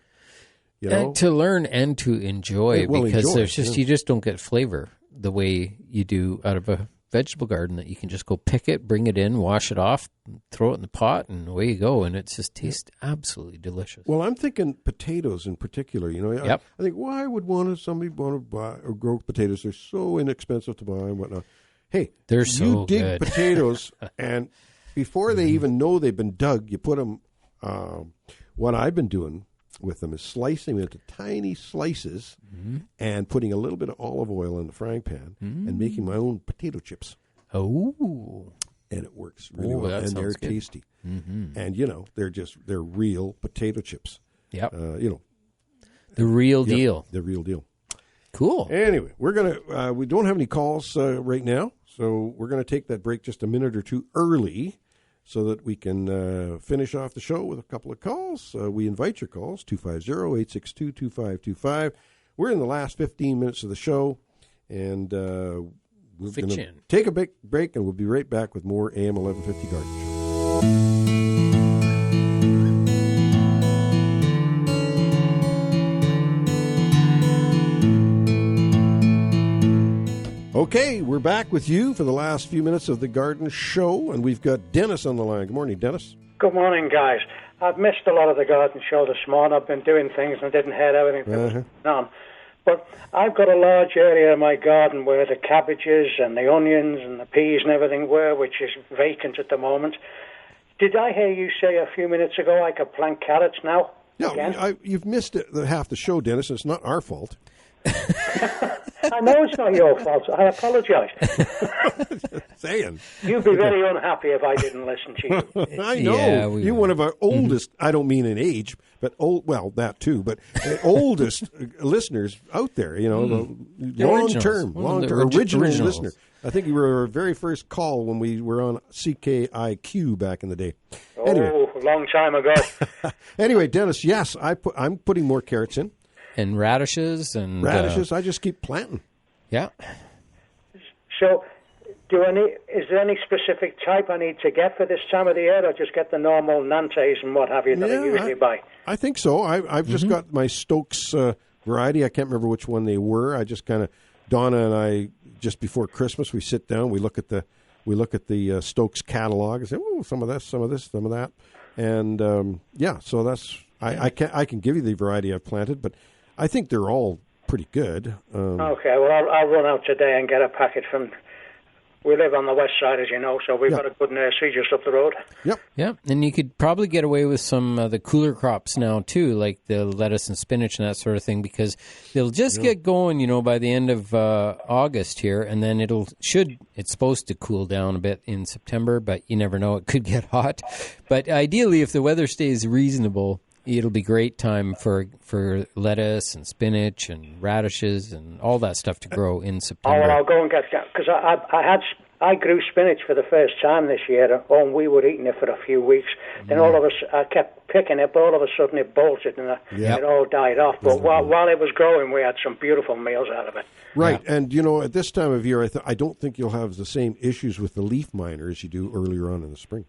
And to learn and to enjoy, because there's just you just don't get flavor the way you do out of a vegetable garden that you can just go pick it, bring it in, wash it off, throw it in the pot, and away you go, and it just tastes absolutely delicious. Well, I'm thinking potatoes in particular. I think why would somebody want to buy or grow potatoes? They're so inexpensive to buy and whatnot. Hey, they're so you dig good. potatoes, and before they even know they've been dug, you put them. What I've been doing with them is slicing them into tiny slices and putting a little bit of olive oil in the frying pan and making my own potato chips. Oh, and it works really well, and they're tasty. And they're real potato chips. Yep. The real deal. The real deal. Cool. Anyway, we're gonna. We don't have any calls right now, so we're gonna take that break just a minute or two early, so that we can finish off the show with a couple of calls. We invite your calls, 250-862-2525. We're in the last 15 minutes of the show, and we're going to take a break, and we'll be right back with more AM 1150 Garden Show. Okay, we're back with you for the last few minutes of the Garden Show, and we've got Dennis on the line. Good morning, Dennis. Good morning, guys. I've missed a lot of the Garden Show this morning. I've been doing things and didn't hear everything that was going on. But I've got a large area in my garden where the cabbages and the onions and the peas and everything were, which is vacant at the moment. Did I hear you say a few minutes ago I could plant carrots now? No, you've missed half the show, Dennis. It's not our fault. I know it's not your fault. I apologize. Saying. You'd be very unhappy if I didn't listen to you. I know. You're one of our oldest, I don't mean in age, but that too, but the oldest listeners out there, long-term original listener. I think you were our very first call when we were on CKIQ back in the day. Anyway. Oh, a long time ago. Anyway, Dennis, yes, I'm putting more carrots in. And radishes. I just keep planting. Yeah. So, is there any specific type I need to get for this time of the year, or just get the normal Nantes and what have you that I usually buy? I think so. I've just got my Stokes variety. I can't remember which one they were. I just kind of, Donna and I, just before Christmas, we sit down, we look at the Stokes catalog and say, oh, some of this, some of that, and so that's I can give you the variety I've planted, but I think they're all pretty good. Okay, well I'll run out today and get a packet from. We live on the west side, as you know, so we've got a good nursery just up the road. Yep. Yeah, and you could probably get away with some of the cooler crops now, too, like the lettuce and spinach and that sort of thing, because they'll just get going, by the end of August here, and then it's supposed to cool down a bit in September, but you never know, it could get hot. But ideally, if the weather stays reasonable, it'll be great time for lettuce and spinach and radishes and all that stuff to grow in September. Oh, well, I'll go and get that, because I grew spinach for the first time this year, and we were eating it for a few weeks. Then I kept picking it, but all of a sudden it bolted and it all died off. But while it was growing, we had some beautiful meals out of it. Right, and at this time of year, I don't think you'll have the same issues with the leaf miner as you do earlier on in the spring.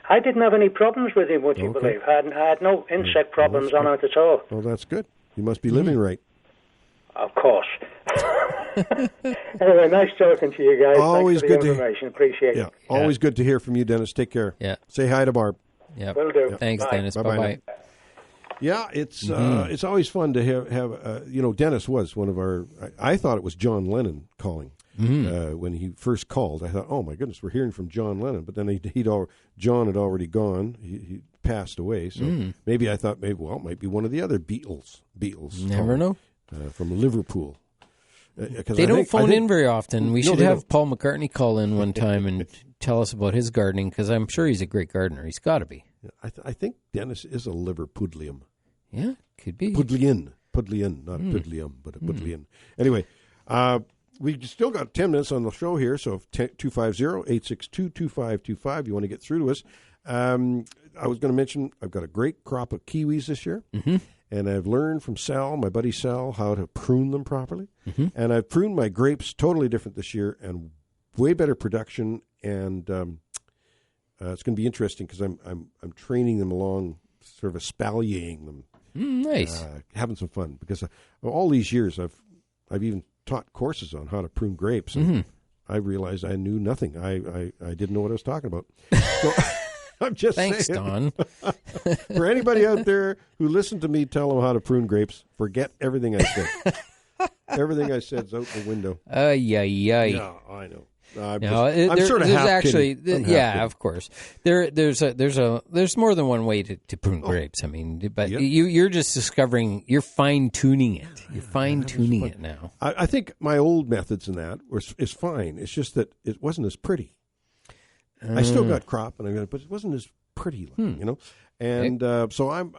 I didn't have any problems with him, would you believe? I had no insect problems on it at all. Well, that's good. You must be living right. Of course. Anyway, nice talking to you guys. Always Thanks for good the information. Appreciate it. Always good to hear from you, Dennis. Take care. Yeah. Say hi to Barb. Yeah. Will do. Thanks, Bye. Dennis. Bye-bye. Yeah, it's always fun to have Dennis was one of our, I thought it was John Lennon calling. When he first called, I thought, oh my goodness, we're hearing from John Lennon. But then John had already gone. He passed away. So maybe I thought, it might be one of the other Beatles. Never know. From Liverpool. They don't phone in very often. We should have Paul McCartney call in one time and tell us about his gardening, because I'm sure he's a great gardener. He's got to be. I think Dennis is a Liverpudlian. Yeah, could be. Pudlian, not a Pudlium, but a Pudlian. Anyway, we still got 10 minutes on the show here, so 250-862-2525. You want to get through to us. I was going to mention I've got a great crop of kiwis this year, and I've learned from Sal, my buddy Sal, how to prune them properly. And I've pruned my grapes totally different this year and way better production. And it's going to be interesting because I'm training them along, sort of espaliering them. Nice, having some fun because all these years I've even taught courses on how to prune grapes, and I realized I knew nothing. I didn't know what I was talking about. So I'm just Thanks, saying. Don. For anybody out there who listened to me tell them how to prune grapes, forget everything I said. Everything I said's out the window. Yeah, I know. I'm sort of there's half actually, kidding. of course. There's more than one way to prune grapes. I mean, but you're just discovering, you're fine tuning it. You're fine tuning it now. I think my old methods in that is fine. It's just that it wasn't as pretty. I still got crop, but it wasn't as pretty, And so I'm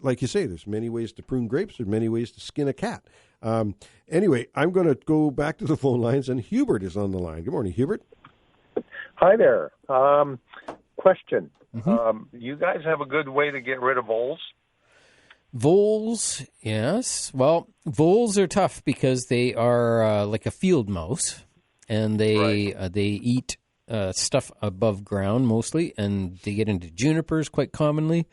like you say, there's many ways to prune grapes. There's many ways to skin a cat. Anyway, I'm going to go back to the phone lines, and Hubert is on the line. Good morning, Hubert. Hi there. Question. You guys have a good way to get rid of voles? Voles, yes. Well, voles are tough because they are like a field mouse, and they eat stuff above ground mostly, and they get into junipers quite commonly,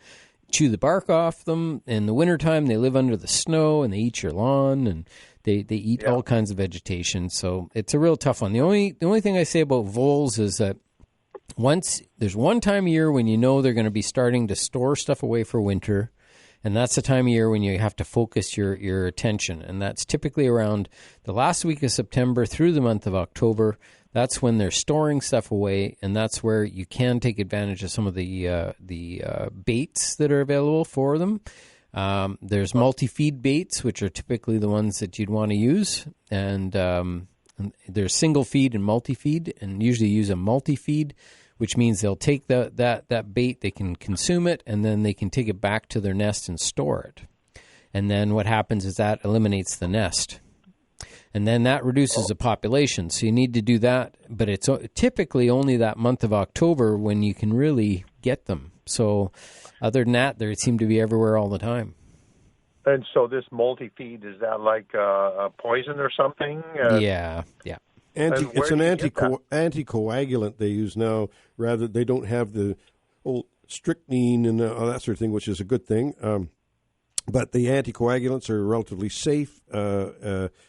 chew the bark off them. In the wintertime, they live under the snow, and they eat your lawn, and they eat all kinds of vegetation. So it's a real tough one. The only thing I say about voles is that there's one time a year when you know they're going to be starting to store stuff away for winter, and that's the time of year when you have to focus your attention, and that's typically around the last week of September through the month of October. That's when they're storing stuff away, and that's where you can take advantage of some of the baits that are available for them. There's multi-feed baits, which are typically the ones that you'd want to use. And there's single feed and multi-feed, and usually use a multi-feed, which means they'll take that bait, they can consume it, and then they can take it back to their nest and store it. And then what happens is that eliminates the nest. And then that reduces the population. So you need to do that, but it's typically only that month of October when you can really get them. So other than that, they seem to be everywhere all the time. And so this multi-feed, is that like a poison or something? Yeah. It's an anticoagulant they use now. Rather, they don't have the old strychnine and that sort of thing, which is a good thing. But the anticoagulants are relatively safe.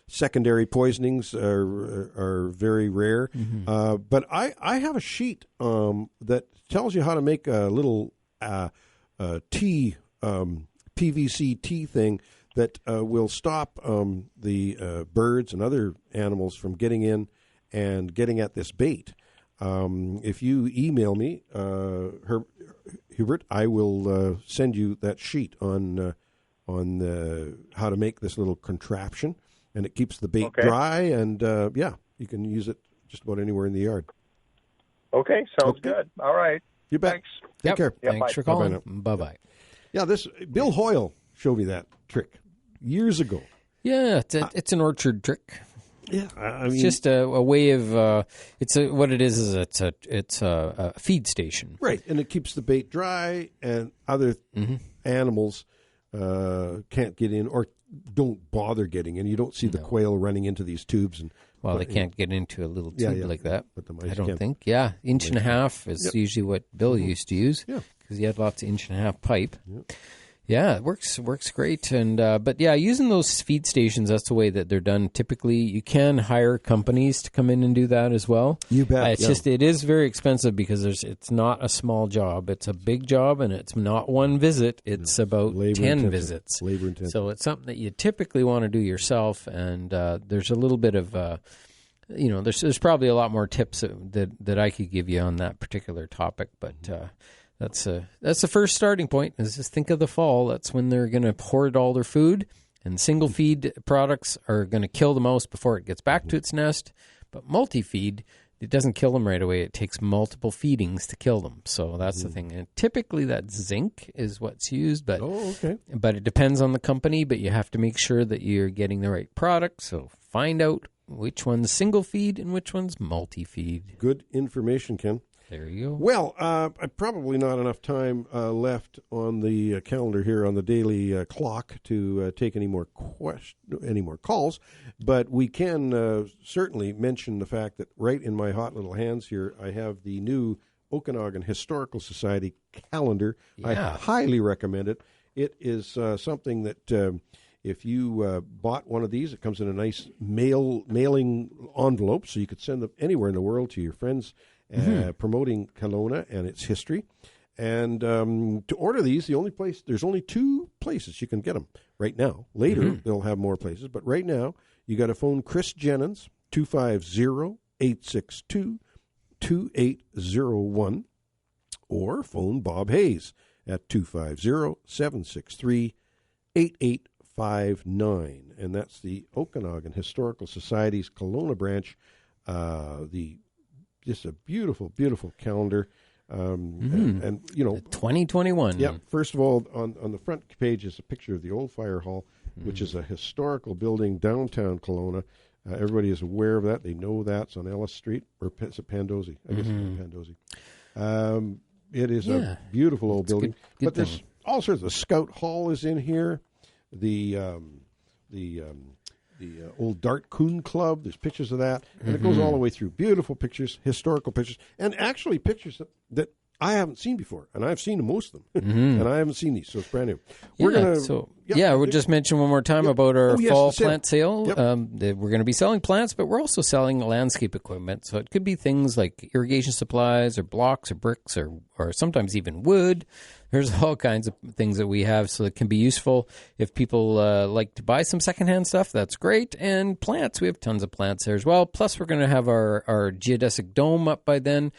Secondary poisonings are very rare. Mm-hmm. But I have a sheet that tells you how to make a little tea, PVC tea thing that will stop the birds and other animals from getting in and getting at this bait. If you email me, Hubert, I will send you that sheet on how to make this little contraption, and it keeps the bait dry, and you can use it just about anywhere in the yard. Okay, sounds good. All right. You bet. Thanks. Take care. Thanks for calling. Bye-bye. Yeah, Bill Hoyle showed me that trick years ago. Yeah, it's an orchard trick. Yeah, it's just a way of what it is it's a feed station, right? And it keeps the bait dry, and other animals can't get in or don't bother getting in. You don't see the quail running into these tubes and. Well, they can't get into a little tube like that. But the mice I don't can. think. Yeah, inch and a half is usually what Bill used to use because he had lots of inch and a half pipe. Yeah, it works great. And but using those feed stations, that's the way that they're done. Typically, you can hire companies to come in and do that as well. You bet. It's just it is very expensive because it's not a small job. It's a big job, and it's not one visit. It's about 10 visits. Labor intensive. So it's something that you typically want to do yourself. And there's a little bit of there's probably a lot more tips that I could give you on that particular topic, but. That's the first starting point. Is just think of the fall. That's when they're going to hoard all their food, and single feed products are going to kill the most before it gets back to its nest. But multi feed, it doesn't kill them right away. It takes multiple feedings to kill them. So that's the thing. And typically that zinc is what's used, but but it depends on the company. But you have to make sure that you're getting the right product. So find out which one's single feed and which one's multi feed. Good information, Ken. There you go. Well, probably not enough time left on the calendar here on the daily clock to take any more calls, but we can certainly mention the fact that right in my hot little hands here, I have the new Okanagan Historical Society calendar. Yeah. I highly recommend it. It is something that if you bought one of these, it comes in a nice mailing envelope, so you could send them anywhere in the world to your friends. Promoting Kelowna and its history. And to order these, there's only 2 places you can get them right now. Later, they'll have more places. But right now, you got to phone Chris Jennings, 250-862-2801, or phone Bob Hayes at 250-763-8859. And that's the Okanagan Historical Society's Kelowna branch, just a beautiful, beautiful calendar. And 2021. Yeah. First of all, on the front page is a picture of the old fire hall, which is a historical building downtown Kelowna. Everybody is aware of that. They know that's on Ellis Street, or is it Pandosy? I guess it's Pandosy. It is a beautiful old building. Good there's all sorts of Scout Hall is in here. The old Dart Coon Club, there's pictures of that, and it goes all the way through. Beautiful pictures, historical pictures, and actually pictures that I haven't seen before, and I've seen most of them, and I haven't seen these, so it's brand new. We'll just mention one more time about our fall plant sale. Yep. We're going to be selling plants, but we're also selling landscape equipment, so it could be things like irrigation supplies or blocks or bricks or sometimes even wood. There's all kinds of things that we have, so it can be useful. If people like to buy some secondhand stuff, that's great. And plants, we have tons of plants there as well. Plus, we're going to have our geodesic dome up by then.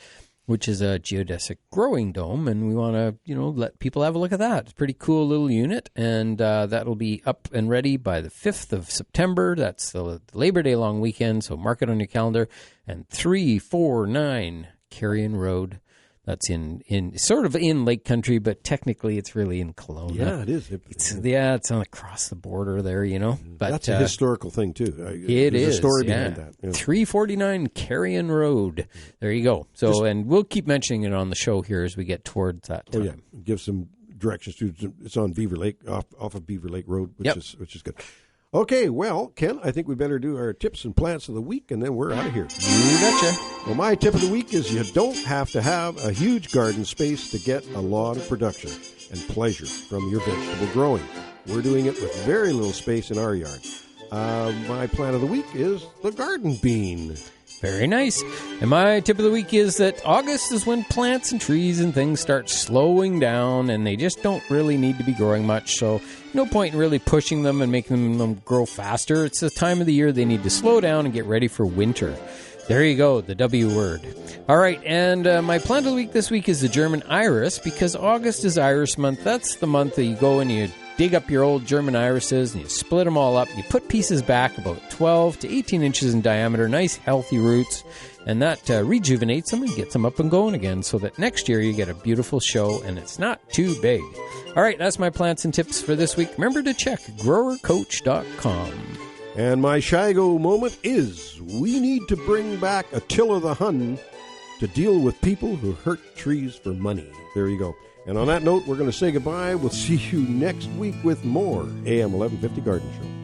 which is a geodesic growing dome, and we want to, let people have a look at that. It's a pretty cool little unit, and that'll be up and ready by the 5th of September. That's the Labor Day long weekend, so mark it on your calendar. And 349 Carrion Road. That's in sort of in Lake Country, but technically it's really in Kelowna. Yeah, it is. It's on across the border there, But that's a historical thing too. There's a story behind that. Yeah. 349 Carrion Road. There you go. So, and we'll keep mentioning it on the show here as we get towards that time. Oh yeah, give some directions to. It's on Beaver Lake, off of Beaver Lake Road, which is good. Okay, well, Ken, I think we better do our tips and plants of the week, and then we're out of here. You betcha. Well, my tip of the week is you don't have to have a huge garden space to get a lot of production and pleasure from your vegetable growing. We're doing it with very little space in our yard. My plant of the week is the garden bean. Very nice. And my tip of the week is that August is when plants and trees and things start slowing down, and they just don't really need to be growing much. So no point in really pushing them and making them grow faster. It's the time of the year they need to slow down and get ready for winter. There you go, the W word. All right, and my plant of the week this week is the German iris, because August is Iris month. That's the month that you go and you dig up your old German irises and you split them all up. You put pieces back about 12 to 18 inches in diameter, nice healthy roots, and that rejuvenates them and gets them up and going again so that next year you get a beautiful show and it's not too big. All right, that's my plants and tips for this week. Remember to check growercoach.com. And my Shigo moment is we need to bring back Attila the Hun to deal with people who hurt trees for money. There you go. And on that note, we're going to say goodbye. We'll see you next week with more AM 1150 Garden Show.